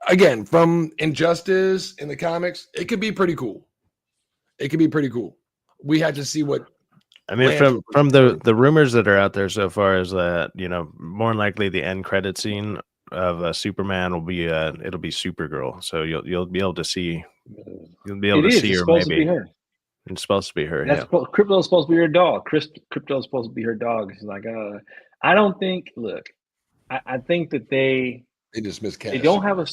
again, from Injustice in the comics, it could be pretty cool. It could be pretty cool. We had to see what. I mean, from the rumors that are out there so far is that, more than likely the end credit scene of Superman will be it'll be Supergirl. So you'll be able to see her maybe. It's supposed to be her. Crypto's supposed to be her dog. Crypto's supposed to be her dog. She's like, I don't think. Look, I think that they just miscast. They don't have a.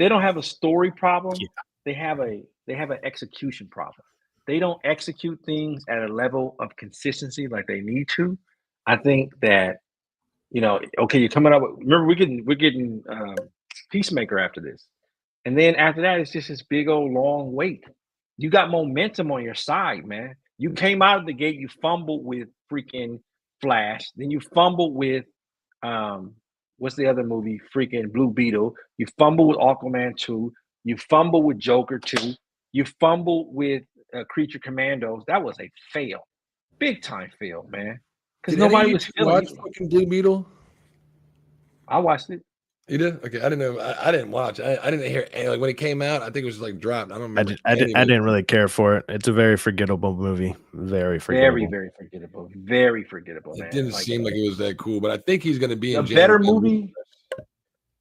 they don't have a story problem. Yeah. They have an execution problem. They don't execute things at a level of consistency like they need to. I think that okay, you're coming up with. Remember, we're getting Peacemaker after this, and then after that, it's just this big old long wait. You got momentum on your side, man. You came out of the gate, you fumbled with freaking Flash, then you fumbled with what's the other movie? Freaking Blue Beetle. You fumbled with Aquaman 2. You fumbled with Joker 2. You fumbled with Creature Commandos. That was a fail. Big time fail, man. Because nobody was feeling watch fucking Blue Beetle. I watched it. You did? Okay, I didn't know. I didn't watch. I didn't hear like when it came out. I think it was like dropped. I don't remember. I didn't really care for it. It's a very forgettable movie. Very forgettable. Very, very forgettable. Very forgettable. It man. didn't seem like it was that cool, but I think he's going to be in a better movie.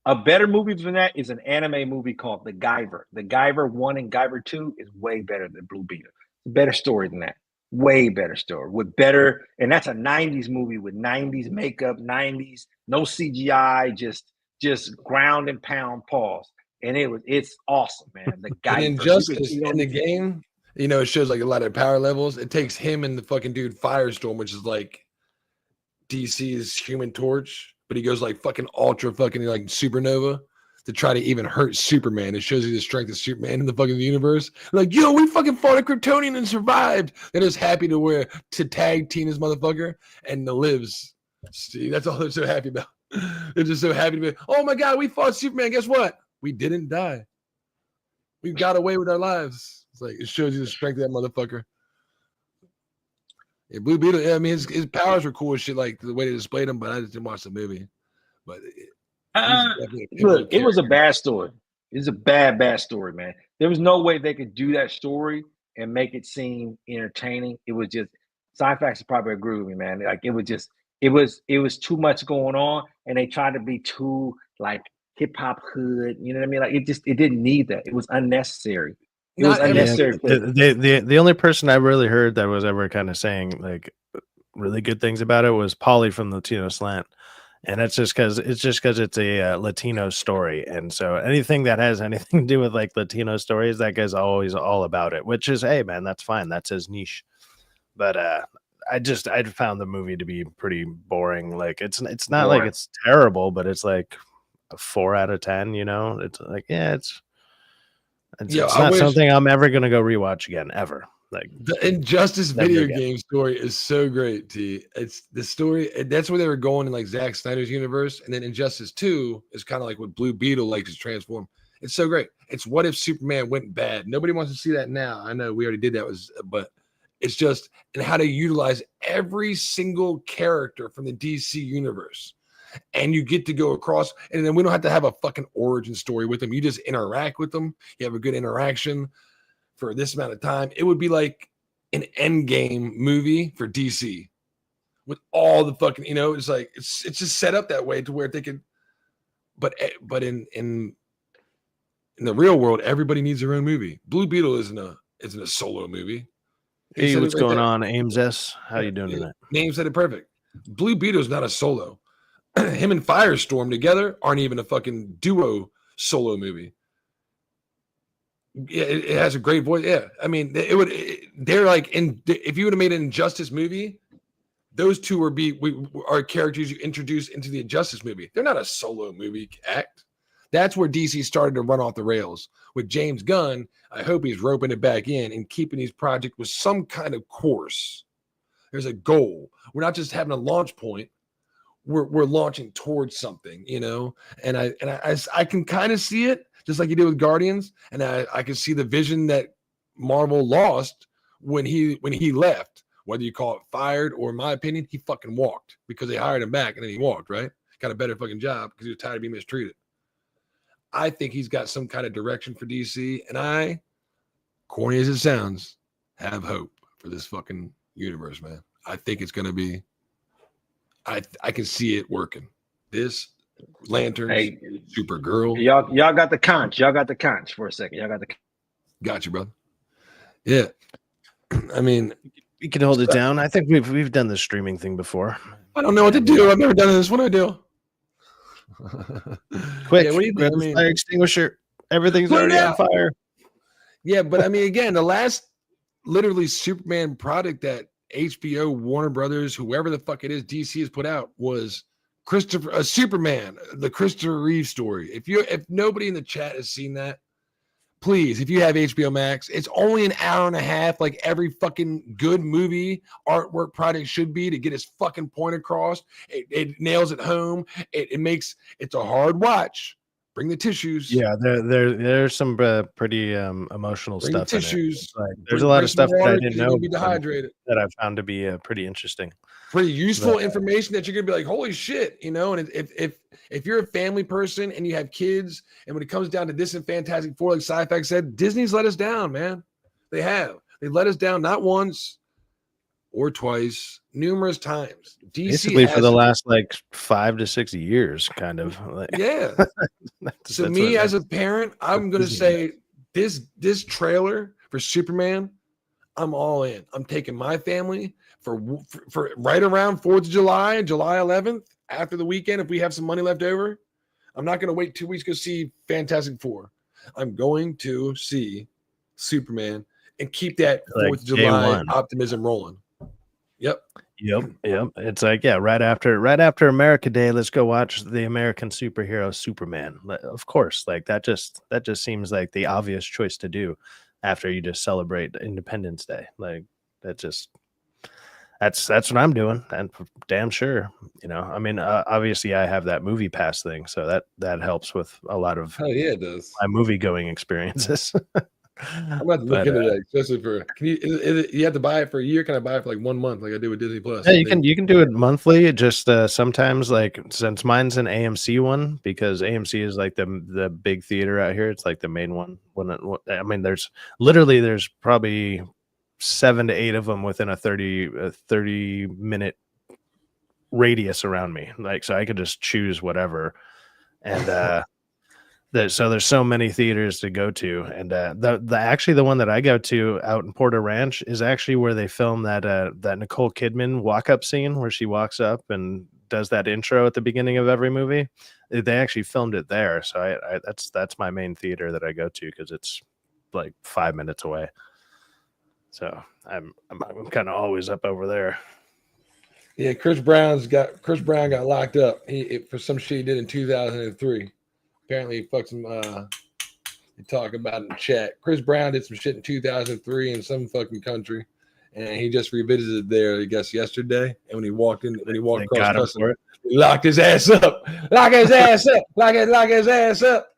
A better movie than that is an anime movie called The Guyver. The Guyver 1 and Guyver 2 is way better than Blue Beetle. Better story than that. Way better story with better, and that's a 90s movie with 90s makeup, 90s, no CGI, just ground and pound pause. And it's awesome, man. The guy Injustice in the game, it shows like a lot of power levels. It takes him and the fucking dude Firestorm, which is like DC's Human Torch, but he goes like fucking ultra fucking like supernova to try to even hurt Superman. It shows you the strength of Superman in the fucking universe. Like, we fucking fought a Kryptonian and survived. They're just happy to tag team this motherfucker and the lives. See, that's all they're so happy about. They're just so happy to be, oh my God, we fought Superman. Guess what? We didn't die. We got away with our lives. It's like, it shows you the strength of that motherfucker. Yeah, Blue Beetle, I mean, his powers were cool as shit, like the way they displayed them, but I just didn't watch the movie. But look, it was a bad story. It's a bad story, man. There was no way they could do that story and make it seem entertaining. It was just, Sci-Fax probably agree with me, man. Like, it was too much going on, and they tried to be too like hip hop hood. You know what I mean? Like, it didn't need that. It was unnecessary. It was unnecessary. The only person I really heard that was ever kind of saying like really good things about it was Pauly from Latino Slant, and that's just because it's a Latino story, and so anything that has anything to do with like Latino stories, that guy's always all about it. Which is, hey man, that's fine. That's his niche. But I found the movie to be pretty boring. Like it's not boring. Like it's terrible, but it's like a 4 out of 10. It's like it's not something I'm ever gonna go rewatch again ever. Like the Injustice video game story is so great. It's the story, and that's where they were going in like Zack Snyder's universe, and then Injustice 2 is kind of like what Blue Beetle likes to transform. It's so great. It's what if Superman went bad? Nobody wants to see that now. I know we already did that, but it's just and how to utilize every single character from the DC universe. And you get to go across, and then we don't have to have a fucking origin story with them. You just interact with them. You have a good interaction for this amount of time. It would be like an Endgame movie for DC with all the fucking, it's like it's just set up that way to where they could. But in the real world, everybody needs their own movie. Blue Beetle isn't a solo movie. Hey, what's going on, Ames S? How you doing tonight? Name said it perfect. Blue Beetle is not a solo. Him and Firestorm together aren't even a fucking duo solo movie. Yeah, it has a great voice. Yeah, I mean, they're like if you would have made an Injustice movie, those two are characters you introduce into the Injustice movie. They're not a solo movie act. That's where DC started to run off the rails with James Gunn. I hope he's roping it back in and keeping these projects with some kind of course. There's a goal. We're not just having a launch point. We're launching towards something, and I can kind of see it just like you did with Guardians, and I can see the vision that Marvel lost when he left. Whether you call it fired or, in my opinion, he fucking walked because they hired him back and then he walked, right? Got a better fucking job because he was tired of being mistreated. I think he's got some kind of direction for DC, and I, corny as it sounds, have hope for this fucking universe, man. I think it's gonna be. I can see it working. This Lanterns, Supergirl. Y'all got the conch. Y'all got the conch for a second. Y'all got the. Got you, brother. Yeah, I mean, you can hold it down. I think we've done the streaming thing before. I don't know what to do. I've never done this. What do I do? Quick, grab the fire extinguisher. Everything's already on fire. Yeah, but I mean, again, the last literally Superman product that HBO, Warner Brothers, whoever the fuck it is, DC has put out was Superman, the Christopher Reeve story. If nobody in the chat has seen that, please, if you have HBO Max, it's only an hour and a half, like every fucking good movie artwork product should be, to get its fucking point across. It nails it home. It's a hard watch. Bring the tissues. Yeah, there's some pretty emotional Bring stuff the tissues. in it. Like, there's a lot of stuff that I didn't know be dehydrated. that I found to be pretty interesting. Pretty useful information that you're gonna be like, holy shit, you know. And if you're a family person and you have kids, and when it comes down to this and Fantastic Four, like Sci-Fi said, Disney's let us down, man. They let us down not once or twice, numerous times. DC basically for the last like 5 to 6 years, kind of. Yeah. So me as a parent, I'm gonna say this trailer for Superman, I'm all in. I'm taking my family for right around 4th of July, July 11th, after the weekend. If we have some money left over, I'm not going to wait 2 weeks to go see Fantastic Four. I'm going to see Superman and keep that 4th of July optimism rolling. Yep. It's like, right after America Day, let's go watch the American superhero Superman. Of course, like that just seems like the obvious choice to do after you just celebrate Independence Day. Like that's what I'm doing, and damn sure, you know. I mean, obviously I have that movie pass thing, so that helps with a lot of it does. my movie going experiences. I'm about to look into that, especially for you have to buy it for a year. Can I buy it for like 1 month, like I did with Disney Plus? Yeah, you can do it monthly. Just sometimes, like, since mine's an AMC one, because AMC is like the big theater out here. It's like the main one. I mean, there's probably 7 to 8 of them within a 30-minute radius around me. Like, so I could just choose whatever, and so there's so many theaters to go to, and the one that I go to out in Porter Ranch is actually where they film that Nicole Kidman walk-up scene where she walks up and does that intro at the beginning of every movie. They actually filmed it there, so that's my main theater that I go to, because it's like 5 minutes away. So I'm kind of always up over there. Yeah, Chris Brown got locked up for some shit he did in 2003. Apparently, you talk about in the chat. Chris Brown did some shit in 2003 in some fucking country, and he just revisited there, I guess, yesterday. And when he walked across customs, he locked his ass up. Lock his ass up.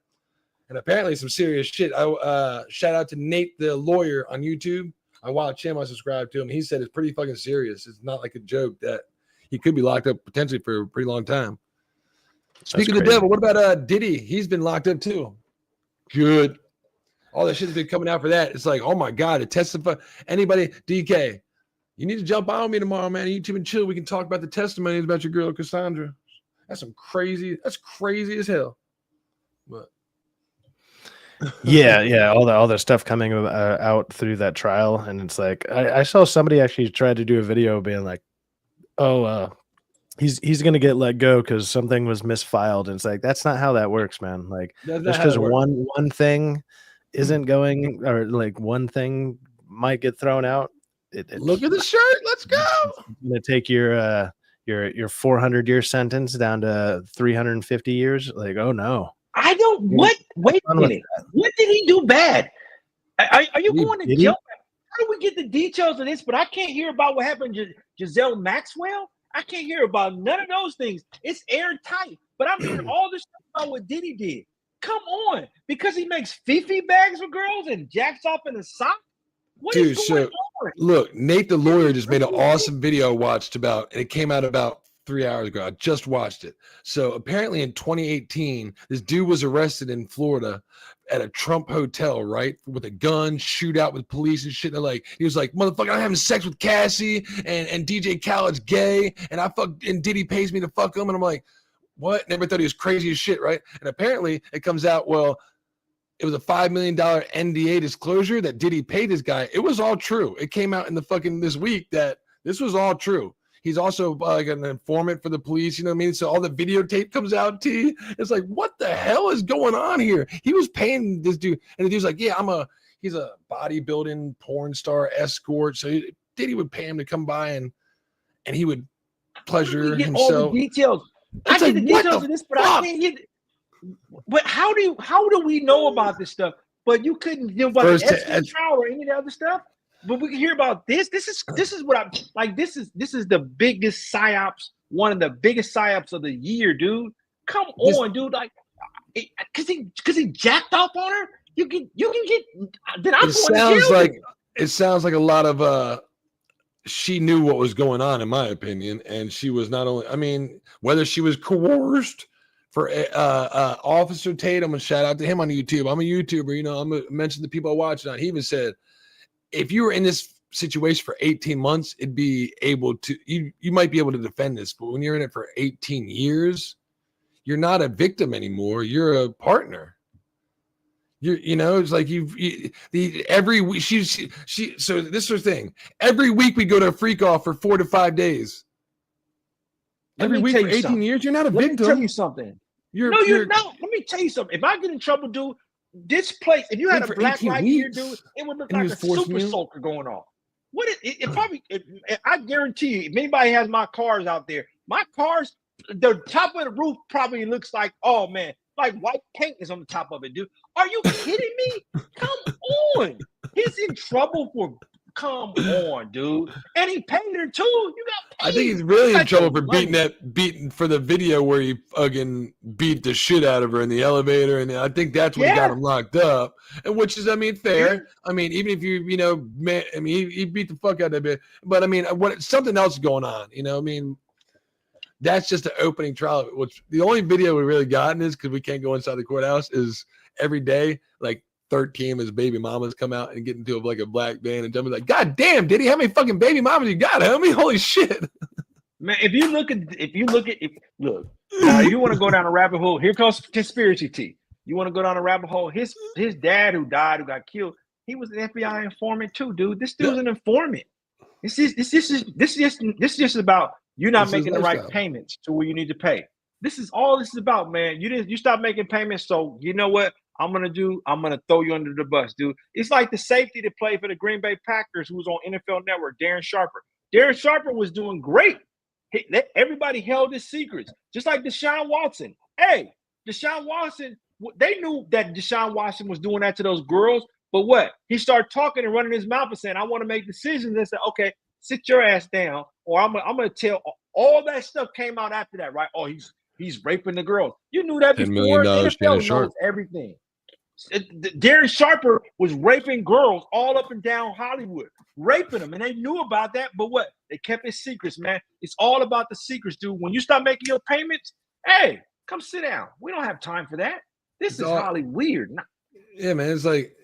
And apparently, some serious shit. Shout out to Nate, the lawyer, on YouTube. I watch him. I subscribe to him. He said it's pretty fucking serious. It's not like a joke that he could be locked up potentially for a pretty long time. Speaking of the devil, what about Diddy? He's been locked up too. Good. All that shit's been coming out for that. It's like, oh my God, to testify. Anybody, DK, you need to jump on me tomorrow, man. YouTube and chill. We can talk about the testimonies about your girl Cassandra. That's crazy as hell. But yeah, all the stuff coming out through that trial, and it's like I saw somebody actually try to do a video being like, he's gonna get let go because something was misfiled, and it's like, that's not how that works, man. Like, just because one thing isn't going, or like one thing might get thrown out, look at the shirt, let's go. It's gonna take your 400-year sentence down to 350 years. Like, oh no. I don't. What? Wait a minute. What did he do bad? Are you going to jail? How do we get the details of this? But I can't hear about what happened to Giselle Maxwell. I can't hear about none of those things. It's airtight. But I'm hearing all this stuff about what Diddy did. Come on, because he makes Fifi bags for girls and jacks off in the sock. What is going on? Look, Nate the lawyer just made an awesome video I watched about, and it came out about 3 hours ago. I just watched it. So apparently in 2018, this dude was arrested in Florida at a Trump hotel, right? With a gun, shootout with police and shit. Like, he was like, motherfucker, I'm having sex with Cassie, and DJ Khaled's gay, and Diddy pays me to fuck him. And I'm like, what? And everybody thought he was crazy as shit, right? And apparently it comes out, well, it was a $5 million NDA disclosure that Diddy paid this guy. It was all true. It came out in the fucking this week that this was all true. He's also like an informant for the police. You know what I mean? So all the videotape comes out. It's like, what the hell is going on here? He was paying this dude, and the dude's like, yeah, he's a bodybuilding porn star escort. So Diddy would pay him to come by and he would pleasure get himself. All the details. I get the details of this, but I can't get. But how do we know about this stuff? But you couldn't know about the Epstein trial or any of the other stuff. But we can hear about this. This is what I'm like. This is the biggest psyops, one of the biggest psyops of the year, dude. Come on, dude. Like, because he jacked off on her. You can get. Then I'm going to jail. It sounds like a lot of she knew what was going on, in my opinion, and she was not only. I mean, whether she was coerced. For Officer Tatum, and shout out to him on YouTube. I'm a YouTuber, you know. I'm gonna mention the people I watch on. He even said, if you were in this situation for 18 months, it'd be able to you might be able to defend this, but when you're in it for 18 years, you're not a victim anymore. You're a partner. It's like every week she so this is her thing. Every week we go to a freak off for 4 to 5 days. Every week for 18 years, you're not a victim. Let me tell you something. You're not. Let me tell you something. If I get in trouble, dude, this place, if you had a black light here, dude, it would look like a super soaker going on. What it probably, I guarantee you, if anybody has my cars out there, my cars, the top of the roof probably looks like, oh man, like white paint is on the top of it, dude. Are you kidding me? Come on. He's in trouble for. Come on, dude. And he paid her too. You got paid. I think he's really in trouble for beating for the video where he fucking beat the shit out of her in the elevator. And I think that's what got him locked up. And which is, I mean, fair. Yeah. I mean, even if he beat the fuck out of that bitch. But I mean, something else is going on, you know? I mean, that's just the opening trial. Which the only video we really gotten is because we can't go inside the courthouse is every day, like 13 of his baby mamas come out and get into like a black van and tell me like, God damn, Diddy, how many fucking baby mamas you got, homie? Holy shit. Man, if you look, now you want to go down a rabbit hole, here comes conspiracy tea. You want to go down a rabbit hole, his dad who got killed, he was an FBI informant too, dude. This dude's an informant. This is just about you not making the right payments to where you need to pay. This is all this is about, man. You stop making payments, so you know what? I'm gonna throw you under the bus, dude. It's like the safety that played for the Green Bay Packers who was on NFL Network, Darren Sharper. Darren Sharper was doing great. Everybody held his secrets, just like Deshaun Watson. Hey, Deshaun Watson, they knew that Deshaun Watson was doing that to those girls, but what? He started talking and running his mouth and saying, I want to make decisions, and said, okay, sit your ass down, or I'm gonna tell. All that stuff came out after that, right? Oh, he's raping the girls. You knew that before. The NFL knows everything. Darren Sharper was raping girls all up and down Hollywood, raping them, and they knew about that. But what? They kept it secrets, man. It's all about the secrets, dude. When you start making your payments, hey, come sit down. We don't have time for that. This is highly weird. Yeah, man. It's like,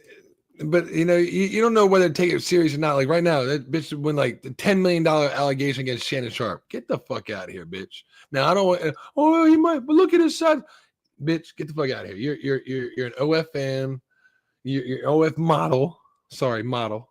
but you know, you don't know whether to take it serious or not. Like right now, that bitch win like the $10 million allegation against Shannon Sharp. Get the fuck out of here, bitch. Now I don't want. Oh, he might. But look at his son. Bitch, get the fuck out of here. You're an OF fan. You're an OF model. Sorry, model.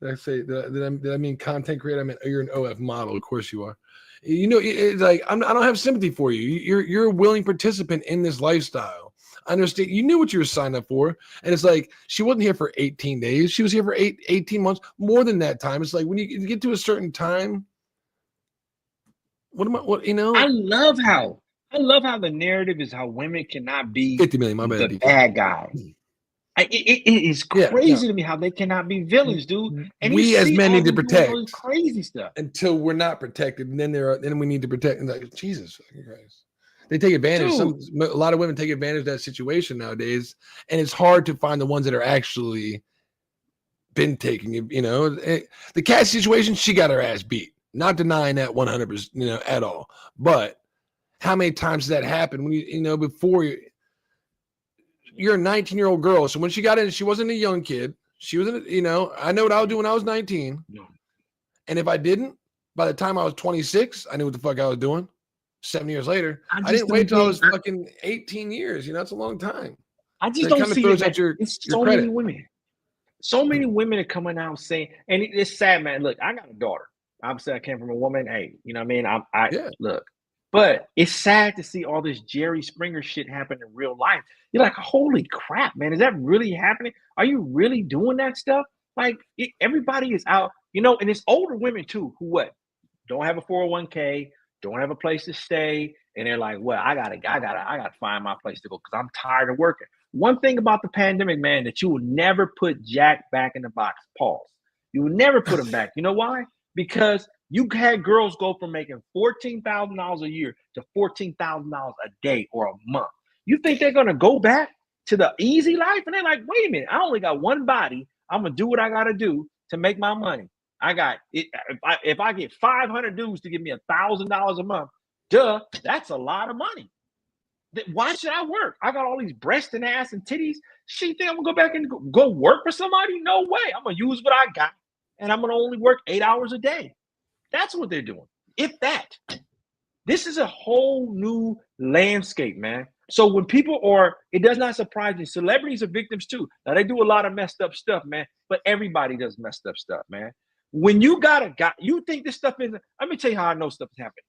Did I say did I mean content creator? I mean you're an OF model. Of course you are. You know, it's like I don't have sympathy for you. You're a willing participant in this lifestyle. I understand. You knew what you were signed up for, and it's like she wasn't here for 18 days. She was here for 18 months, more than that time. It's like when you get to a certain time. What you know? I love how the narrative is how women cannot be 50 million, my bad, the bad guy. It is crazy to me how they cannot be villains, dude. And we as men need to protect crazy stuff until we're not protected, and then we need to protect. And like Jesus Christ, they take advantage. A lot of women take advantage of that situation nowadays, and it's hard to find the ones that are actually been taking it. You know, the cat situation, she got her ass beat. Not denying that 100%, you know, at all. But how many times does that happen when you know before you're a 19-year-old girl? So when she got in, she wasn't a young kid. She was, you know, I know what I was doing when I was 19. No. And if I didn't, by the time I was 26, I knew what the fuck I was doing. 7 years later, I didn't wait till I was fucking 18 years. You know, that's a long time. I just don't see it. It's so many women. So many women are coming out saying, and it's sad, man. Look, I got a daughter. Obviously, I came from a woman. Hey, you know what I mean? Yeah. Look, but it's sad to see all this Jerry Springer shit happen in real life. You're like, holy crap, man, is that really happening? Are you really doing that stuff? Like, everybody is out, and it's older women too who what don't have a 401k, don't have a place to stay, and they're like, well, I gotta find my place to go because I'm tired of working. One thing about the pandemic, man, that you will never put Jack back in the box. Pause. You will never put him back. You know why? Because you had girls go from making $14,000 a year to $14,000 a day or a month. You think they're gonna go back to the easy life? And they're like, wait a minute, I only got one body. I'm gonna do what I gotta do to make my money. I got it. If I get 500 dudes to give me $1,000 a month, that's a lot of money. Why should I work? I got all these breasts and ass and titties. She think I'm gonna go back and go work for somebody? No way. I'm gonna use what I got, and I'm gonna only work 8 hours a day. That's what they're doing. If that. This is a whole new landscape, man. So when people it does not surprise me. Celebrities are victims too. Now they do a lot of messed up stuff, man. But everybody does messed up stuff, man. When you got a guy, you think this stuff isn't. Let me tell you how I know stuff is happening.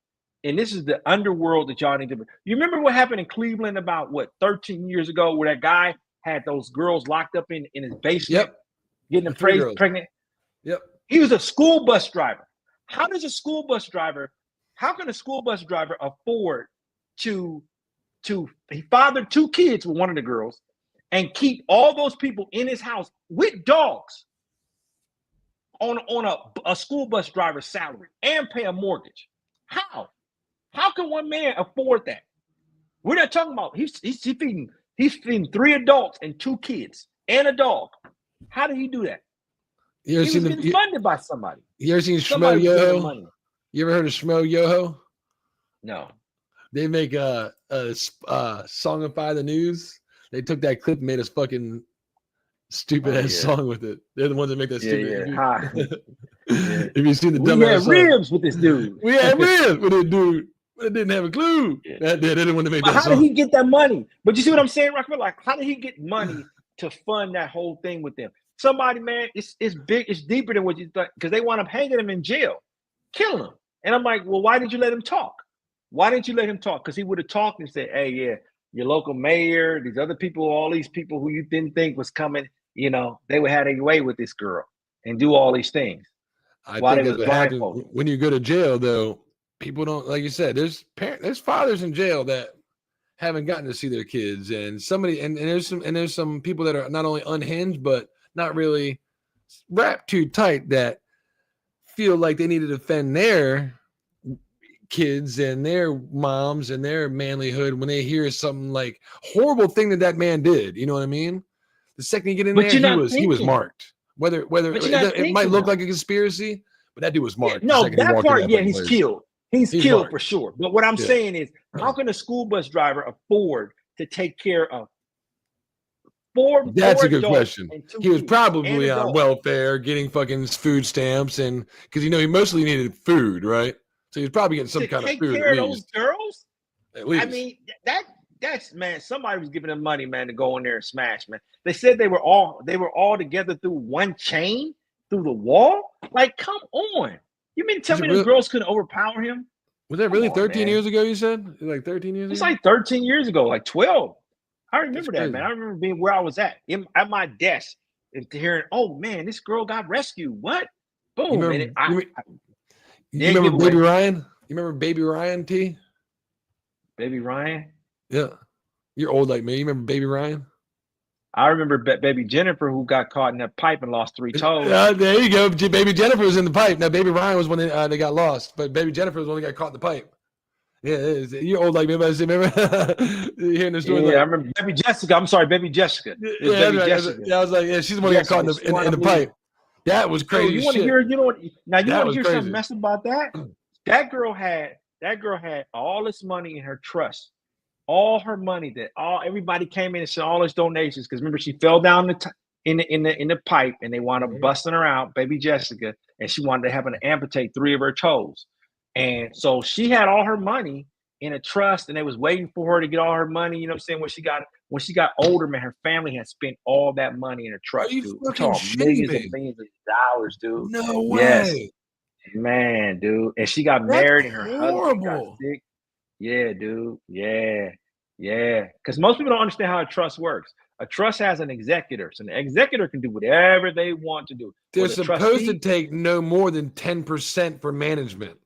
And this is the underworld that y'all need to. You remember what happened in Cleveland about 13 years ago, where that guy had those girls locked up in his basement, getting them pregnant. Yep. He was a school bus driver. How can a school bus driver afford to he fathered 2 kids with one of the girls and keep all those people in his house with dogs on a school bus driver's salary and pay a mortgage? How can one man afford that? We're not talking about he's feeding 3 adults and 2 kids and a dog. How did he do that? He was getting funded by somebody. You ever seen Schmo Yoho? You ever heard of Schmo Yoho? No. They make a songify the news. They took that clip and made a fucking stupid ass song with it. They're the ones that make that stupid. Yeah. If you seen the dumb ass song. We had ribs with this dude. We had ribs with this dude. But it didn't have a clue. They didn't want to make that song. How did he get that money? But you see what I'm saying, Rockefeller? Like, how did he get money to fund that whole thing with them? Somebody, man, it's big, it's deeper than what you thought, because they wound up hanging him in jail, killing him. And I'm like, well, why did you let him talk? Why didn't you let him talk? Because he would have talked and said, hey, yeah, your local mayor, these other people, all these people who you didn't think was coming, they would have their way with this girl and do all these things. I think that's what happens when you go to jail, though. People don't, like you said, there's fathers in jail that haven't gotten to see their kids, and there's some people that are not only unhinged but not really wrapped too tight, that feel like they need to defend their kids and their moms and their manlyhood when they hear something like horrible thing that man did. You know what I mean? The second you get in there, he was marked. Whether it might look like a conspiracy, but that dude was marked. No, that part, he's killed. He's killed marked. For sure. But what I'm saying is, how can a school bus driver afford to take care of 4? That's a good question. He was probably on welfare, getting fucking food stamps, and because he mostly needed food, right? So he's probably getting some kind of food. Take care of those girls. At least. I mean, that's man. Somebody was giving them money, man, to go in there and smash, man. They said they were all together through one chain through the wall. Like, come on. You mean to tell me the girls couldn't overpower him? Was that really 13 years ago? You said like 13 years ago. It's like 13 years ago, like 12. I remember that, man. I remember being where I was at my desk and hearing, "Oh man, this girl got rescued." What? Boom! You remember Baby Ryan? You remember Baby Ryan, T? Baby Ryan? Yeah. You're old like me. You remember Baby Ryan? I remember Baby Jennifer, who got caught in that pipe and lost 3 toes. There you go. Baby Jennifer was in the pipe. Now, Baby Ryan was when they got lost, but Baby Jennifer was when they got caught in the pipe. Yeah, you're old like me. Remember hearing the story? Yeah, I remember Baby Jessica. I'm sorry, Baby Jessica. Jessica. I was like, yeah, she's the one that got caught in the pipe. That was crazy. You want to hear? You want to hear something messed about that? That girl had all this money in her trust. All her money everybody came in and said all his donations, because remember, she fell down in the pipe and they wound up busting her out, Baby Jessica, and she wanted to have to amputate 3 of her toes. And so she had all her money in a trust, and they was waiting for her to get all her money. You know what I'm saying? When she got older, man, her family had spent all that money in a trust, dude. Millions and millions of dollars, dude. No way. Man, dude. And she got That's married and her husband got horrible. sick. Yeah, dude. Yeah. Yeah. Because most people don't understand how a trust works. A trust has an executor. So the executor can do whatever they want to do. They're Well, the supposed to trustee, take no more than 10% for management.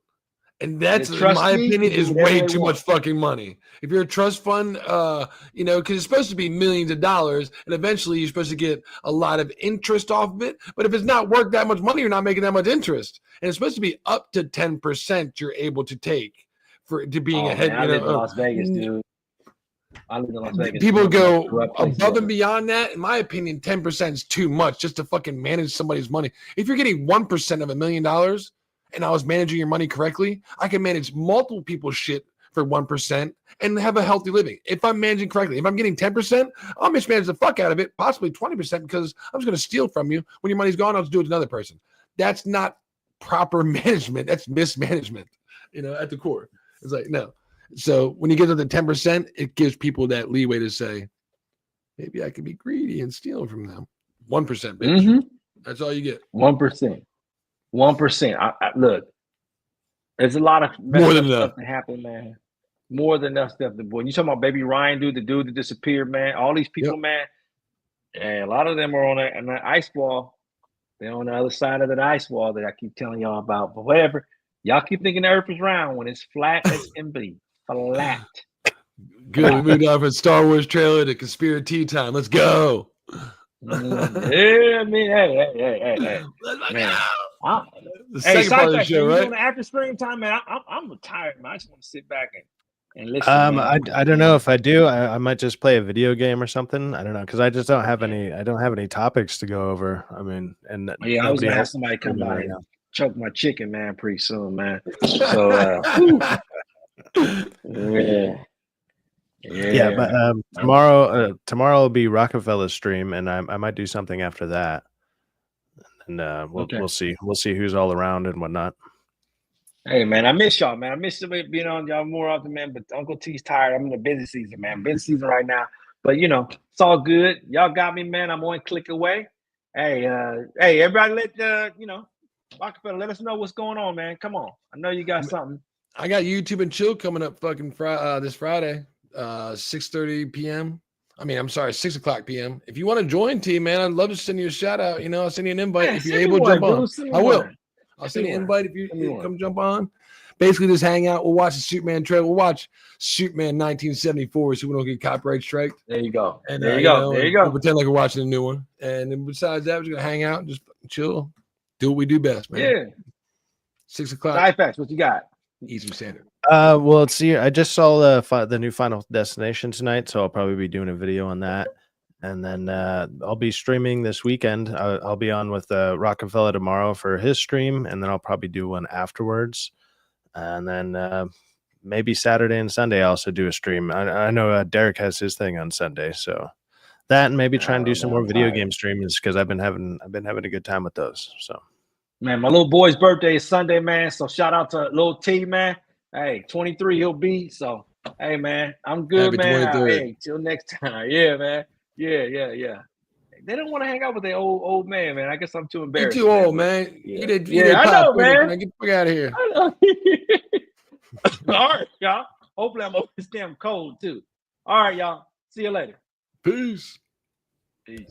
And that's, the in my trustee opinion, can do is whatever way they too much want. fucking money. If you're a trust fund, because it's supposed to be millions of dollars, and eventually you're supposed to get a lot of interest off of it. But if it's not worth that much money, you're not making that much interest. And it's supposed to be up to 10% you're able to take for to being Oh, ahead. man. I live in Las Vegas, dude. I live in Las Vegas. You People know the most go corrupt places above and ever. beyond that. In my opinion, 10% is too much just to fucking manage somebody's money. If you're getting 1% of $1 million and I was managing your money correctly, I can manage multiple people's shit for 1% and have a healthy living. If I'm managing correctly, if I'm getting 10%, I'll mismanage the fuck out of it, possibly 20% because I'm just going to steal from you. When your money's gone, I'll just do it to another person. That's not proper management. That's mismanagement, at the core. It's like, no. So when you get to the 10%, it gives people that leeway to say, maybe I can be greedy and steal from them. 1%, bitch. Mm-hmm. That's all you get. 1%. 1%. Look, there's a lot of More messed than up enough. stuff that happened, man. More than enough stuff. When you talking about Baby Ryan, dude, the dude that disappeared, man, all these people, man, and a lot of them are on the ice wall. They're on the other side of that ice wall that I keep telling y'all about. But whatever. Y'all keep thinking the earth is round when it's flat as can be. Flat. Good. We moved on from Star Wars trailer to conspiracy time. Let's go. Yeah, I mean, hey. Let's Man. go. The Hey, second part of the Cyphex, show, man, you right? doing the after screen time, man? I'm retired, man. I just want to sit back and listen, man. I don't know if I do. I might just play a video game or something. I don't know because I just don't have any. I don't have any topics to go over. I mean, and Yeah, I was nobody gonna have else somebody come streaming by right and now. choke my chicken, man, pretty soon, man. So yeah. Yeah, but tomorrow will be Rockefeller's stream, and I might do something after that, and we'll see who's all around and whatnot. Hey man, I miss y'all, man. I miss being on y'all more often, man. But Uncle T's tired. I'm in the busy season, man. Busy season right now. But it's all good. Y'all got me, man. I'm one click away. Hey, everybody, let Rockefeller, let us know what's going on, man. Come on. I know you got something. I got YouTube and chill coming up fucking this Friday, 6:30 p.m. I mean, I'm sorry, 6 o'clock p.m. If you want to join, T, man, I'd love to send you a shout out. I'll send you an invite if you're able to jump on. I will. I'll send you an invite if you come jump on. Basically, just hang out. We'll watch the Superman trailer. We'll watch Superman 1974 so we don't get copyright strike. There you go. And there you go. We'll pretend like we're watching a new one. And then besides that, we're just gonna hang out and just chill, do what we do best, man. Yeah. 6 o'clock. Cyphex, what you got? Eastern Standard. Well, let's see. I just saw the new Final Destination tonight, so I'll probably be doing a video on that. And then I'll be streaming this weekend. I'll be on with Rockefeller tomorrow for his stream, and then I'll probably do one afterwards. And then maybe Saturday and Sunday I'll also do a stream. I know Derek has his thing on Sunday, so that and maybe try and do some more video game streams because I've been having a good time with those. So, man, my little boy's birthday is Sunday, man. So shout out to little T, man. Hey, 23 he'll be. So hey, man, I'm good, Happy man. 23rd. Hey, till next time. Yeah, man. Yeah. They don't want to hang out with their old man, man. I guess I'm too embarrassed. You're too old, man. Yeah, I know, man. Get the fuck out of here. I know. All right, y'all. Hopefully I'm over this damn cold too. All right, y'all. See you later. Peace. Peace.